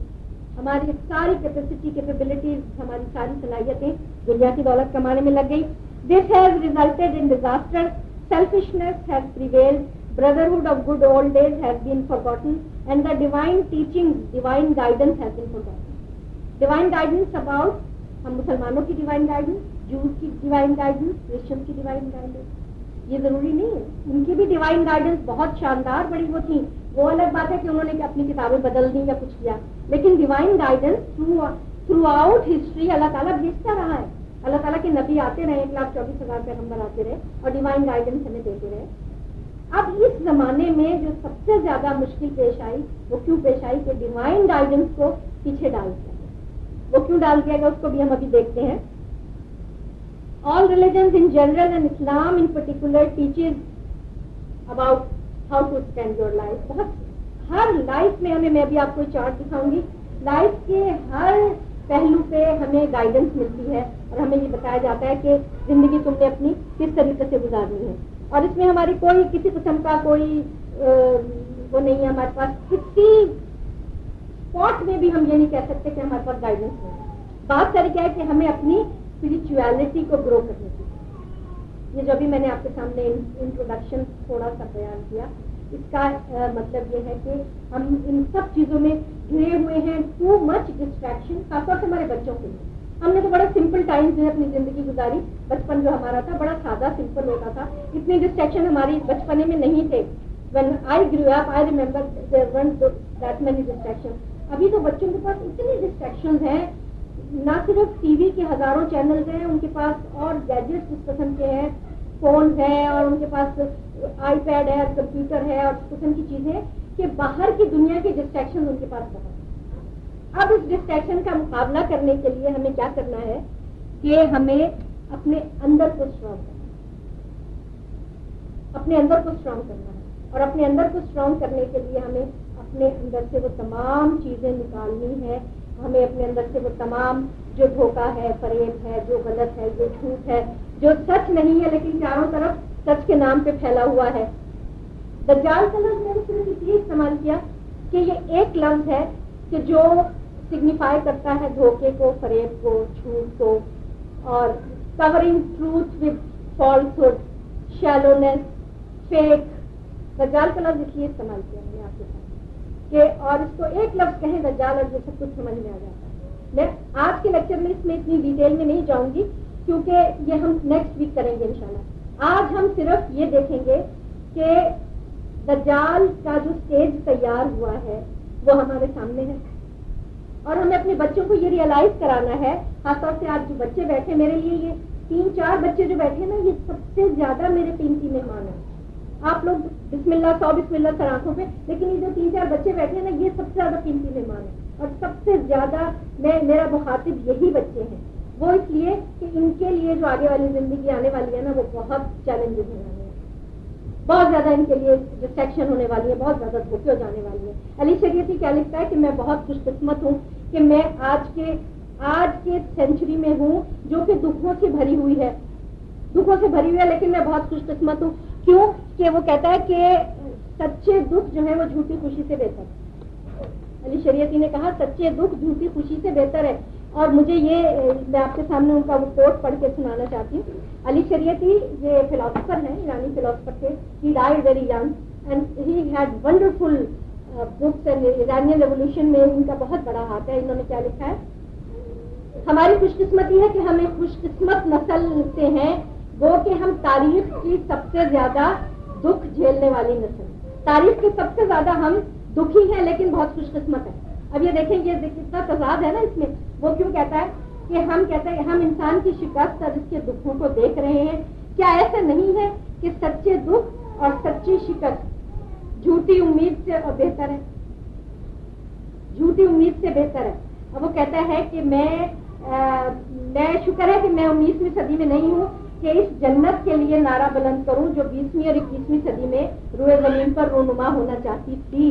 ہماری ساری کیپیسٹی، کیپیبلٹیز، ہماری ساری صلاحیتیں دنیا کی دولت کمانے میں لگ گئی. This has resulted in disaster. Selfishness has prevailed. Brotherhood of good old days has been forgotten, and the divine teachings, divine guidance has been forgotten. Divine guidance about ہم مسلمانوں کی ڈیوائن گائیڈنس، جوز کی ڈیوائن گائیڈنس، کرسچن کی divine guidance, یہ ضروری نہیں ہے. ان کی بھی ڈیوائن گائیڈنس بہت شاندار بڑی وہ تھی، وہ الگ بات ہے کہ انہوں نے اپنی کتابیں بدل دی یا کچھ کیا، لیکن divine guidance throughout history Allah تعالیٰ بھیجتا رہا ہے. اللہ تعالیٰ کے نبی آتے رہے، 1,24,000 پیغمبر آتے رہے اور ڈیوائن گائیڈنس ہمیں دیتے رہے. اب اس زمانے میں جو سب سے زیادہ مشکل پیش آئی وہ کیوں پیش آئی کہ ڈیوائن گائیڈنس کو پیچھے ڈال دیا گیا. وہ کیوں ڈال دیا گیا اس کو بھی ہم ابھی دیکھتے ہیں. All religions in general and Islam in particular teaches about how to spend your life. بہت ہر لائف میں میں ابھی آپ کو چارٹ دکھاؤں گی، لائف کے ہر پہلو پہ ہمیں گائیڈنس ملتی ہے اور ہمیں یہ بتایا جاتا ہے کہ زندگی تم نے اپنی کس طریقے سے گزارنی ہے. اور اس میں ہماری کوئی کسی قسم کا کوئی وہ نہیں ہے ہمارے پاس، کسی اسپاٹ میں بھی ہم یہ نہیں کہہ سکتے کہ ہمارے پاس گائیڈنس نہیں ہے. بات ساری کیا ہے کہ ہمیں اپنی اسپرچویلٹی کو گرو کرنے کی. یہ جو بھی میں نے آپ کے سامنے انٹروڈکشن تھوڑا سا بیان کیا، اس کا مطلب یہ ہے کہ ہم ان سب چیزوں میں گھرے ہوئے ہیں. ٹو مچ ڈسٹریکشن، خاص طور سے ہمارے بچوں کے لیے. ہم نے تو بڑا سمپل ٹائم جو ہے اپنی زندگی گزاری، بچپن جو ہمارا تھا بڑا سادہ سمپل ہوتا تھا، اتنی ڈسٹریکشن ہماری بچپنے میں نہیں تھے. When I grew up, I remember there weren't that many distractions. ابھی تو بچوں کے پاس اتنی ڈسٹریکشنز ہیں، نہ صرف ٹی وی کے ہزاروں چینلز ہیں، ان کے پاس اور گیجٹس اس قسم کے ہیں، فونز ہیں، اور ان کے پاس آئی پیڈ ہے، کمپیوٹر ہے، اور اس قسم کی چیزیں کہ باہر کی دنیا کی ڈسٹریکشن ان کے پاس بہت. اب اس ڈسٹریکشن کا مقابلہ کرنے کے لیے ہمیں کیا کرنا ہے کہ ہمیں اپنے اندر کو اسٹرانگ کرنا ہے، اپنے اندر کو اسٹرانگ کرنا ہے. اور اپنے اندر کو اسٹرانگ کرنے کے لیے ہمیں اپنے اندر سے وہ تمام چیزیں نکالنی ہے. ہمیں اپنے اندر سے وہ تمام جو دھوکہ ہے، فریب ہے، جو غلط ہے، جو جھوٹ ہے، جو سچ نہیں ہے لیکن چاروں طرف سچ کے نام پہ پھیلا ہوا ہے. دجال کا لفظ میں نے صرف اس لیے استعمال کیا کہ یہ ایک لفظ ہے کہ جو سگنیفائی کرتا ہے دھوکے کو، فریب کو، جھوٹ کو، اور covering truth with falsehood, shallowness, fake. دجال کا لفظ اس لیے استعمال کیا میں نے آپ کے ساتھ کہ اور اس کو ایک لفظ کہیں دجال اور جو سب کچھ سمجھ میں آ جاتا ہے. میں آج کے لیکچر میں اس میں اتنی ڈیٹیل میں نہیں جاؤں گی کیونکہ یہ ہم نیکسٹ ویک کریں گے انشاءاللہ. آج ہم صرف یہ دیکھیں گے کہ دجال کا جو اسٹیج تیار ہوا ہے وہ ہمارے سامنے ہے اور ہمیں اپنے بچوں کو یہ ریئلائز کرانا ہے. خاص طور سے آج جو بچے بیٹھے، میرے لیے یہ 3-4 بچے جو بیٹھے نا، یہ سب سے زیادہ میرے قیمتی مہمان ہیں. آپ لوگ بسم اللہ 100 بسم اللہ سر آنکھوں پہ، لیکن یہ جو 3-4 بچے بیٹھے ہیں نا، یہ سب سے زیادہ قیمتی مہمان ہیں اور سب سے زیادہ میرا مخاطب یہی بچے ہیں. وہ اس لیے کہ ان کے لیے جو آگے والی زندگی آنے والی ہے نا، وہ بہت چیلنجز ہونے والے ہیں، بہت زیادہ ان کے لیے ڈسٹریکشن ہونے والی ہے، بہت زیادہ دھوکے ہو جانے والی ہے. علی شریعتی کیا لکھتا ہے کہ میں بہت خوش قسمت ہوں کہ میں آج کے سینچری میں ہوں جو کہ دکھوں سے بھری ہوئی ہے، لیکن میں بہت خوش قسمت ہوں. کیوں؟ کہ وہ کہتا ہے کہ سچے دکھ جو ہے وہ جھوٹی خوشی سے بہتر ہے. علی شریعتی نے کہا سچے دکھ جھوٹی خوشی سے بہتر ہے. اور مجھے یہ میں آپ کے سامنے ان کا وہ کوٹ پڑھ کے سنانا چاہتی ہوں. علی شریعتی یہ فلاسفر ہیں، ایرانی فلاسفر تھے. ہی died very young and he had wonderful books Iranian revolution میں ان کا بہت بڑا ہاتھ ہے. انہوں نے کیا لکھا ہے؟ ہماری خوش قسمتی ہے کہ ہم ایک خوش قسمت نسل سے ہیں، وہ کہ ہم تاریخ کی سب سے زیادہ دکھ جھیلنے والی نسل. تاریخ کے سب سے زیادہ ہم دکھی ہیں لیکن بہت خوش قسمت ہیں. اب یہ دیکھیں یہ کتنا تضاد ہے نا اس میں. وہ کیوں کہتا ہے کہ ہم کہتے ہیں ہم انسان کی شکست اور اس کے دکھوں کو دیکھ رہے ہیں. کیا ایسا نہیں ہے کہ سچے دکھ اور سچی شکست جھوٹی امید سے اور بہتر ہے؟ جھوٹی امید سے بہتر ہے. اب وہ کہتا ہے کہ میں شکر ہے کہ میں 19ویں صدی میں نہیں ہوں کہ اس جنت کے لیے نعرہ بلند کروں جو 20ویں اور 21ویں صدی میں روئے زمین پر رونما ہونا چاہتی تھی.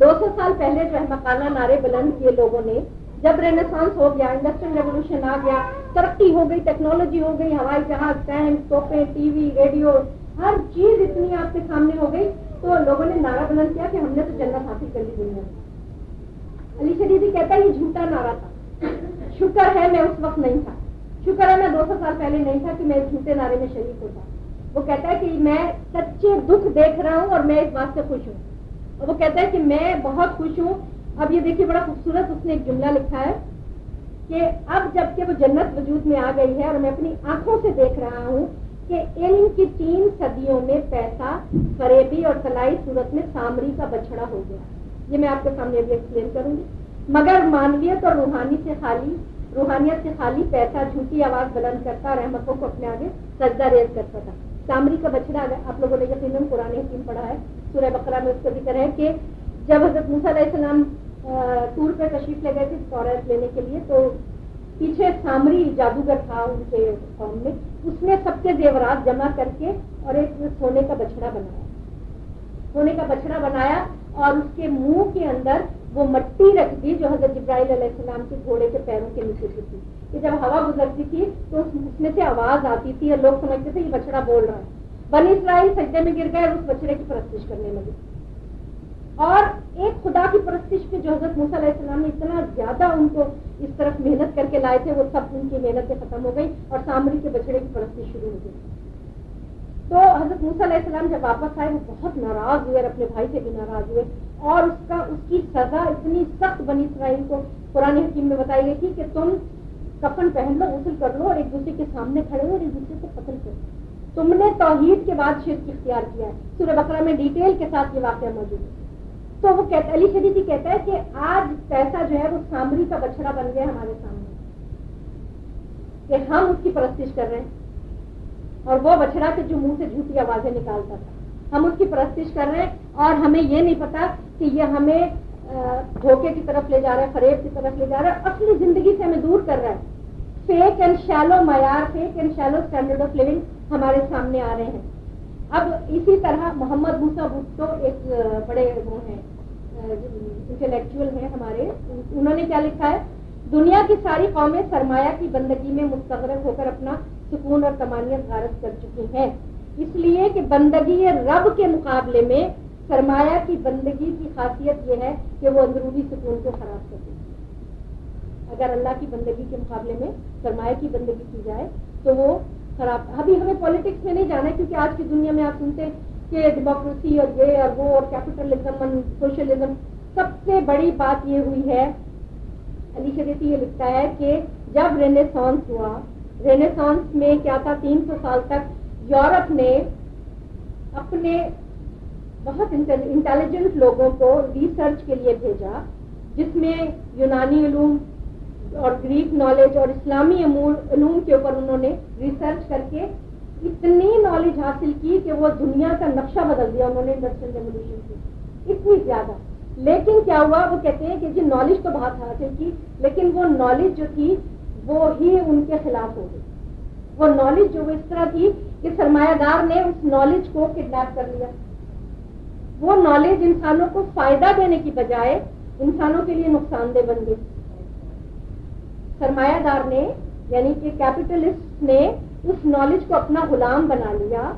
200 سال پہلے جو احمقانہ نعرے بلند کیے لوگوں نے، جب رینیسانس ہو گیا، انڈسٹریل ریولوشن آ گیا، ترقی ہو گئی، ٹیکنالوجی ہو گئی، ہوائی جہاز، ٹینک، توپیں، ٹی وی، ریڈیو، ہر چیز اتنی آپ کے سامنے ہو گئی، تو لوگوں نے نعرہ بلند کیا کہ ہم نے تو جنت حاصل کر لی دنیا میں. علی شریفی کہتا ہے یہ جھوٹا نعرہ تھا. شکر ہے میں اس وقت نہیں تھا، شکر ہے میں 200 سال پہلے نہیں تھا کہ میں اس جھوٹے نعرے میں شریک ہوتا. وہ کہتا ہے کہ میں سچے دکھ دیکھ رہا ہوں اور میں اس بات سے خوش ہوں. اور وہ کہتا ہے کہ میں بہت خوش ہوں. اب یہ دیکھیے بڑا خوبصورت اس نے ایک جملہ لکھا ہے کہ اب جب کہ وہ جنت وجود میں آ گئی ہے اور میں اپنی آنکھوں سے دیکھ رہا ہوں کہ علم کی 3 صدیوں میں پیسہ فریبی اور طلائی صورت میں سامری کا بچھڑا ہو گیا. یہ میں آپ کے سامنے بھی ایکسپلین کروں گی. مگر مانویت اور روحانیت سے خالی پیسہ جھوٹی آواز بلند کرتا اور احمقوں کو اپنے آگے سجدہ ریز کرتا تھا. سامری کا بچڑا آپ لوگوں نے یقیناً قرآن حکیم پڑھا ہے، سورہ بقرہ میں اس کا ذکر ہے کہ جب حضرت موسیٰ علیہ السلام طور پہ تشریف لے گئے تھے تورات لینے کے لیے، تو پیچھے سامری جادوگر تھا ان کے قوم میں. اس نے سب کے زیورات جمع کر کے اور ایک سونے کا بچڑا بنایا اور اس کے منہ کے اندر وہ مٹی رکھ دی جو حضرت جبرائیل علیہ السلام کے گھوڑے کے پیروں کے نیچے سے تھی، کہ جب ہوا گزرتی تھی تو اس میں سے آواز آتی تھی اور لوگ سمجھتے تھے یہ بچڑا بول رہا ہے. بنی اسرائیل سجدے میں گر گئے اور اس بچڑے کی پرستش کرنے لگے. اور ایک خدا کی پرستش پہ جو حضرت موسیٰ علیہ السلام نے اتنا زیادہ ان کو اس طرف محنت کر کے لائے تھے، وہ سب ان کی محنتیں ختم ہو گئی اور سامری کے بچڑے کی پرستش شروع ہو گئی. تو حضرت موسیٰ علیہ السلام جب واپس آئے وہ بہت ناراض ہوئے اور اپنے بھائی سے بھی ناراض ہوئے، اور اس کی سزا اتنی سخت بنی اسرائیل کو قرآن حکیم میں بتائی گئی تھی کہ تم کفن پہن لو، غسل کر لو اور ایک دوسرے کے سامنے کھڑے ہو اور ایک دوسرے کو قتل کرو. تم نے توحید کے بعد شرک اختیار کیا ہے. سورہ بقرہ میں ڈیٹیل کے ساتھ یہ واقعہ موجود ہے. تو وہ کہتا علی شریفی کہتا ہے کہ آج پیسہ جو ہے وہ سامری کا بچڑا بن گیا ہمارے سامنے کہ ہم اس کی پرستش کر رہے ہیں، اور وہ بچڑا کہ جو منہ سے جھوٹی آوازیں نکالتا تھا ہم اس کی پرستش کر رہے ہیں، اور ہمیں یہ نہیں پتا کہ یہ ہمیں دھوکے کی طرف لے جا رہا ہے، فریب کی طرف لے جا رہا ہے، اصلی زندگی سے ہمیں دور کر رہا ہے. فیک اینڈ شیلو معیار، fake and shallow standard of living ہمارے سامنے آ رہے ہیں. اب اسی طرح محمد موسیٰ بھٹو ایک بڑے وہ ہیں انٹلیکچوئل ہیں ہمارے، انہوں نے کیا لکھا ہے؟ دنیا کی ساری قومیں سرمایہ کی بندگی میں مستغرق ہو کر اپنا سکون اور طمانینت غارت کر چکی ہیں، اس لیے کہ بندگی رب کے مقابلے میں سرمایہ کی بندگی کی خاصیت یہ ہے کہ وہ اندرونی سکون کو خراب کرتی ہے. اگر اللہ کی بندگی کے مقابلے میں سرمایہ کی بندگی کی جائے تو وہ خراب. ابھی ہمیں پالیٹکس میں نہیں جانا ہے کیونکہ آج کی دنیا میں آپ سنتے ہیں کہ ڈیموکریسی اور یہ اور وہ اور کیپٹلزم اور سوشلزم. سب سے بڑی بات یہ ہوئی ہے، علی شریفی یہ لکھتا ہے کہ جب رینیسانس ہوا، رینیسانس میں کیا تھا، 300 سال تک یورپ نے اپنے بہت انٹیلیجنٹ لوگوں کو ریسرچ کے لیے بھیجا، جس میں یونانی علوم اور گریک نالج اور اسلامی علوم کے اوپر انہوں نے ریسرچ کر کے اتنی نالج حاصل کی کہ وہ دنیا کا نقشہ بدل دیا انہوں نے انڈسٹریل ریولیوشن کی، اتنی زیادہ. لیکن کیا ہوا، وہ کہتے ہیں کہ جی نالج تو بہت حاصل کی لیکن وہ نالج جو تھی وہ ہی ان کے خلاف ہو گئی. وہ نالج جو اس طرح تھی کہ سرمایہ دار نے اس نالج کو کڈنیپ کر لیا. وہ نالج انسانوں کو فائدہ دینے کی بجائے انسانوں کے لیے نقصان دہ بن گئی. سرمایہ دار نے یعنی کہ کیپٹلسٹ نے اس نالج کو اپنا غلام بنا لیا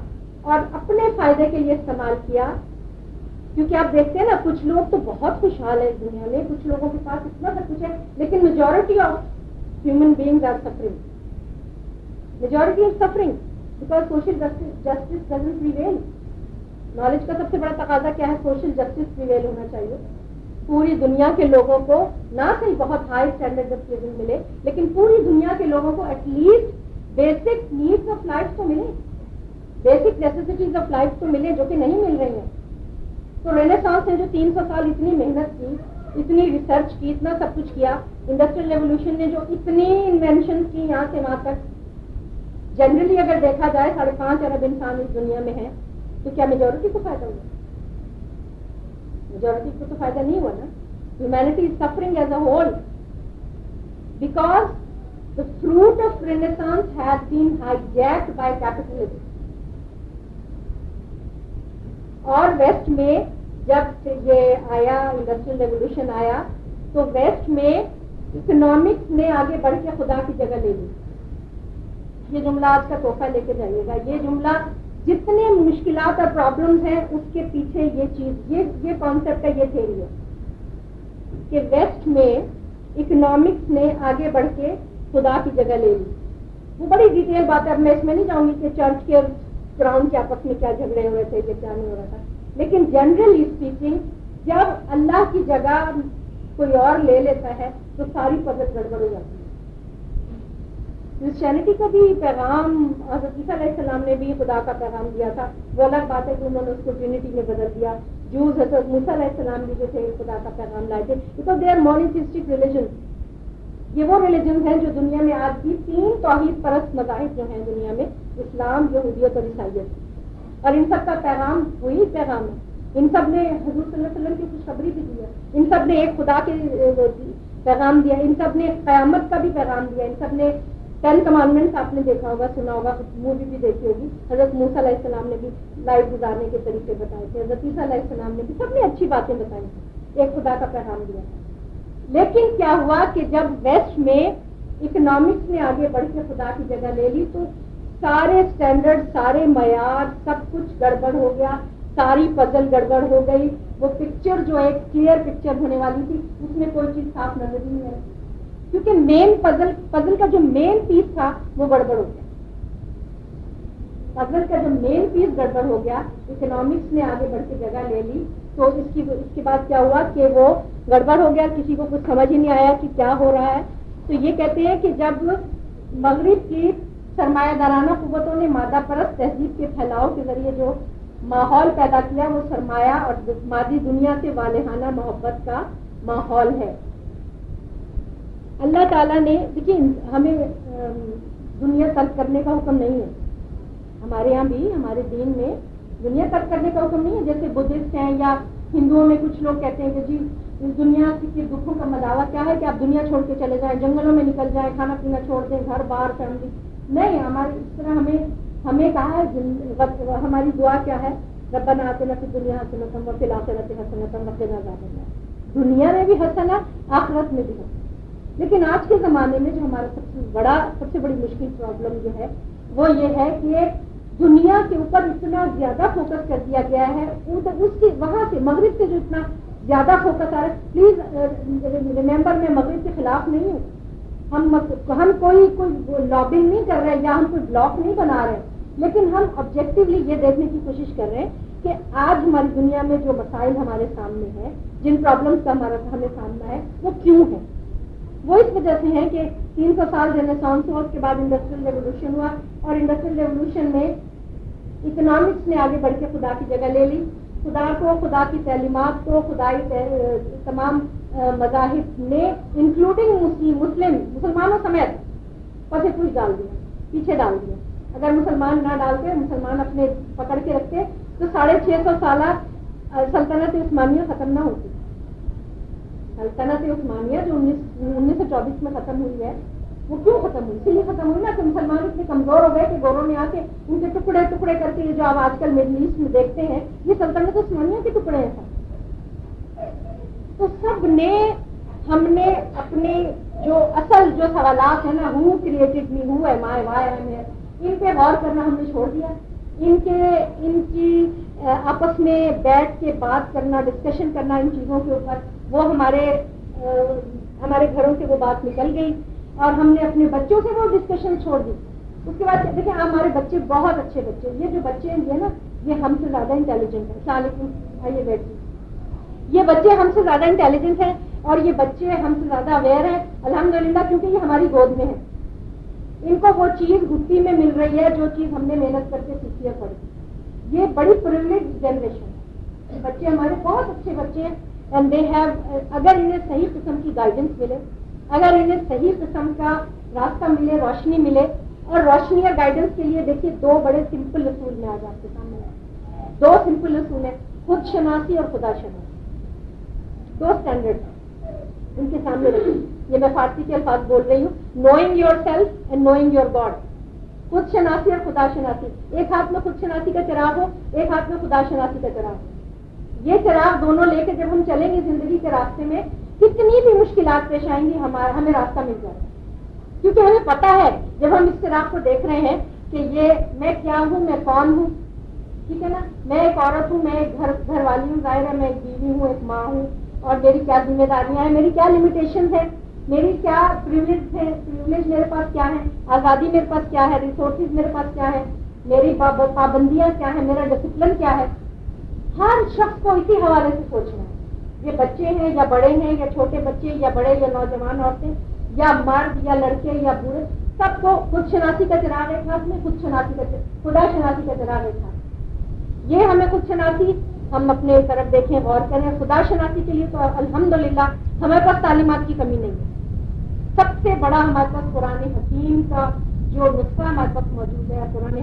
اور اپنے فائدے کے لیے استعمال کیا. کیونکہ آپ دیکھتے ہیں نا کچھ لوگ تو بہت خوشحال ہے اس دنیا میں، کچھ لوگوں کے پاس اتنا سب کچھ ہے، لیکن majority of human beings are suffering. Majority of suffering because social justice doesn't prevail. Knowledge کا سب سے بڑا تقاضا کیا ہے؟ سوشل جسٹس پریویل ہونا چاہیے. پوری دنیا کے لوگوں کو نہ صرف بہت ہائی اسٹینڈرڈ آف لیونگ ملے, لیکن پوری دنیا کے لوگوں کو at least basic needs of life تو ملے, بیسک نیسیسٹیز آف لائف تو ملے, جو کہ نہیں مل رہی ہیں. تو رینیسانس نے جو 300 سال اتنی محنت کی, اتنی ریسرچ کی, اتنا سب کچھ کیا, انڈسٹریل ریولیوشن نے جو اتنی انوینشن کی یہاں سے وہاں تک, جنرلی اگر دیکھا جائے 5.5 ارب انسان اس دنیا میں ہیں, تو کیا میجورٹی کو فائدہ ہوا؟ میجورٹی کو تو فائدہ نہیں ہوا نا. Humanity is suffering as a whole because the fruit of Renaissance has been hijacked by capitalism. اور ویسٹ میں جب یہ آیا, انڈسٹریل ریولیوشن آیا, تو ویسٹ میں اکنامکس نے آگے بڑھ کے خدا کی جگہ لے لی. یہ جملہ آج کا تحفہ لے کے جائیے گا. یہ جملہ, جتنے مشکلات اور پرابلمس ہیں اس کے پیچھے یہ چیز, یہ کانسیپٹ ہے, یہ تھیوری ہے کہ ویسٹ میں اکنامکس نے آگے بڑھ کے خدا کی جگہ لے لی. وہ بڑی ڈیٹیل بات ہے, اب میں اس میں نہیں جاؤں گی کہ چرچ کے کراؤن کے آپس میں کیا جھگڑے ہوئے تھے, کہ کیا نہیں ہو رہا تھا. لیکن جنرلی اسپیکنگ, جب اللہ کی جگہ کوئی اور لے لیتا ہے تو ساری پدت گڑبڑ ہو جاتی ہے. کرسچینٹی کا بھی پیغام حضرت عیسیٰ علیہ السلام نے بھی خدا کا پیغام دیا تھا. وہ الگ بات ہے کہ انہوں نے اس کو ٹرینٹی میں بدل دیا. جوز حضرت موسیٰ علیہ السلام بھی جو تھے خدا کا پیغام لائے تھے, because they are monotheistic religion. یہ وہ ریلیجنز ہیں جو دنیا میں آج بھی 3 توحید پرست مذاہب جو ہیں دنیا میں, اسلام, یہودیت اور عیسائیت, اور ان سب کا پیغام وہی پیغام ہے. ان سب نے حضور صلی اللہ علیہ وسلم کی خوشخبری بھی دی ہے. ان سب نے ایک خدا کے پیغام دیا. ان سب نے قیامت کا بھی پیغام دیا. ان سب نے 10 کمانڈمنٹس آپ نے دیکھا ہوگا, سنا ہوگا, مووی بھی دیکھی ہوگی. حضرت موسیٰ علیہ السلام نے بھی لائف گزارنے کے طریقے بتائے تھے. حضرت عیسیٰ علیہ السلام نے بھی, سب نے اچھی باتیں بتائی, ایک خدا کا پیغام دیا. لیکن کیا ہوا کہ جب ویسٹ میں اکنامکس نے آگے بڑھ کے خدا کی جگہ لے لی, تو سارے اسٹینڈرڈ, سارے معیار, سب کچھ گڑبڑ ہو گیا, ساری پزل گڑبڑ ہو گئی. وہ پکچر جو ایک کلیئر پکچر ہونے والی تھی, اس میں کوئی چیز صاف نظر ہی نہیں آئی, کیونکہ مین پزل کا جو مین پیس تھا وہ گڑبڑ ہو گیا. پزل کا جو مین پیس گڑبڑ ہو گیا, اکنامکس نے آگے بڑھ کے جگہ لے لی, تو اس کے بعد کیا ہوا کہ وہ گڑبڑ ہو گیا, کسی کو کچھ سمجھ ہی نہیں آیا کہ کیا ہو رہا ہے. تو یہ کہتے ہیں کہ جب مغرب کی سرمایہ دارانہ قوتوں نے مادہ پرست تہذیب کے پھیلاؤ کے ذریعے جو ماحول پیدا کیا, وہ سرمایہ اور مادی دنیا سے والہانہ محبت کا ماحول ہے. اللہ تعالیٰ نے, دیکھیے ہمیں دنیا ترک کرنے کا حکم نہیں ہے. ہمارے یہاں بھی, ہمارے دین میں دنیا ترک کرنے کا حکم نہیں ہے. جیسے بدھسٹ ہیں یا ہندوؤں میں کچھ لوگ کہتے ہیں کہ جی اس دنیا کے دکھوں کا مداوع کیا ہے کہ آپ دنیا چھوڑ کے چلے جائیں, جنگلوں میں نکل جائیں, کھانا پینا چھوڑ دیں, گھر بار فیملی. نہیں, ہمارے اس طرح ہمیں کہا ہے, ہماری دعا کیا ہے, ربنا آتنا فی الدنیا حسنۃ وفی الآخرۃ حسنۃ وقنا عذاب النار. دنیا میں بھی حسنہ, آخرت میں بھی حسنہ. لیکن آج کے زمانے میں جو ہمارا سب سے بڑی مشکل پرابلم جو ہے وہ یہ ہے کہ دنیا کے اوپر اتنا زیادہ فوکس کر دیا گیا ہے, اس کی وہاں سے مغرب سے جو اتنا زیادہ فوکس آ رہا ہے. پلیز ریممبر, میں مغرب کے خلاف نہیں ہوں. ہم کوئی لابنگ نہیں کر رہے یا ہم کوئی بلاک نہیں بنا رہے, لیکن ہم آبجیکٹیولی یہ دیکھنے کی کوشش کر رہے ہیں کہ آج ہماری دنیا میں جو مسائل ہمارے سامنے ہیں, جن پرابلمس کا ہمیں سامنا ہے, وہ کیوں ہے. وہ اس وجہ سے ہے کہ 300 سال رینیسانس ہوا, اس کے بعد انڈسٹریل ریولیوشن ہوا, اور انڈسٹریل ریولیوشن میں اکنامکس نے آگے بڑھ کے خدا کی جگہ لے لی. خدا کو, خدا کی تعلیمات کو, خدائی تمام مذاہب نے انکلوڈنگ مسلمانوں سمیت پسے پوچھ ڈال دیا, پیچھے ڈال دیا. اگر مسلمان نہ ڈالتے, مسلمان اپنے پکڑ کے رکھتے, تو 650 سالہ سلطنت عثمانیہ ختم نہ ہوتی. سلطنت عثمانیہ جو 1924 میں ختم ہوئی ہے, وہ کیوں ختم ہوئی؟ اسی لیے ختم ہوئی نا کہ مسلمان اتنے کمزور ہو گئے کہ گوروں نے آ کے ان کے ٹکڑے ٹکڑے کر کے, جو آپ آج کل مڈل ایسٹ میں دیکھتے ہیں, یہ سلطنت عثمانیہ کے ٹکڑے ہیں. تو سب نے, ہم نے اپنے جو اصل جو سوالات ہیں نا, who created me, who am I, why am ہے, ان پہ غور کرنا ہم نے چھوڑ دیا. ان کی آپس میں بیٹھ کے بات کرنا, ڈسکشن کرنا ان چیزوں کے اوپر, وہ ہمارے گھروں سے وہ بات نکل گئی, اور ہم نے اپنے بچوں سے وہ ڈسکشن چھوڑ دی. اس کے بعد دیکھیں, ہمارے بچے بہت اچھے بچے, یہ جو بچے ہیں نا, یہ ہم سے زیادہ انٹیلیجنٹ ہے. السلام علیکم, آئیے بیٹھیے. یہ بچے ہم سے زیادہ انٹیلیجنٹ ہیں اور یہ بچے ہم سے زیادہ اویئر ہیں الحمدللہ, کیونکہ یہ ہماری گود میں ہے. ان کو وہ چیز گٹی میں مل رہی ہے جو چیز ہم نے محنت کر کے سیکھی ہے پڑھی. یہ بڑی پریولیج جنریشن ہے. بچے ہمارے بہت اچھے بچے ہیں اینڈ دے ہیو, اگر انہیں صحیح قسم کی گائیڈنس ملے, اگر انہیں صحیح قسم کا راستہ ملے, روشنی ملے. اور روشنی اور گائیڈنس کے لیے دیکھیے دو بڑے سمپل اصول میں آج آپ کے سامنے ہیں. دو سمپل اصول ہیں, خود شناسی اور خدا شناسی. دو اسٹینڈرڈ ان کے سامنے رکھیں. یہ میں فارسی کے الفاظ بول رہی ہوں, knowing your self and knowing your God. خود شناسی اور خدا شناسی. ایک ہاتھ میں خود شناسی کا چراغ ہو, ایک ہاتھ میں خدا شناسی کا چراغ ہو. یہ چراغ دونوں لے کے جب ہم چلیں گے زندگی کے راستے میں, کتنی بھی مشکلات پیش آئیں گی ہمیں راستہ مل جائے گا. کیونکہ ہمیں پتا ہے جب ہم اس چراغ کو دیکھ رہے ہیں کہ یہ میں کیا ہوں, میں کون ہوں, ٹھیک ہے نا, میں ایک عورت ہوں, میں ایک گھر والی ہوں, ظاہر ہے میں ایک بیوی ہوں, ایک ماں ہوں, اور میری کیا ذمہ داریاں ہیں, میری کیا لمیٹیشنز ہیں, میری کیا پریولیج ہے, پریولیج میرے پاس کیا ہے, آزادی میرے پاس کیا ہے, ریسورسز میرے پاس کیا ہے, میری پابندیاں کیا ہیں, میرا ڈسپلن کیا ہے. ہر شخص کو اسی حوالے سے سوچنا ہے. یہ بچے ہیں یا بڑے ہیں, یا چھوٹے بچے یا بڑے, یا نوجوان عورتیں یا مرد یا لڑکے یا بوڑھے, سب کو خود شناسی کا چراغ ایک ہاتھ میں, خود شناسی کا خدا شناسی کا چراغ ایک ہاتھ. یہ ہمیں خود شناسی, ہم اپنے طرف دیکھیں, غور کریں. خدا شناسی کے لیے تو الحمدللہ ہمارے پاس تعلیمات کی کمی نہیں ہے. سب سے بڑا ہمارے پاس قرآن حکیم کا جو نسخہ ہمارے پاس موجود ہے, قرآن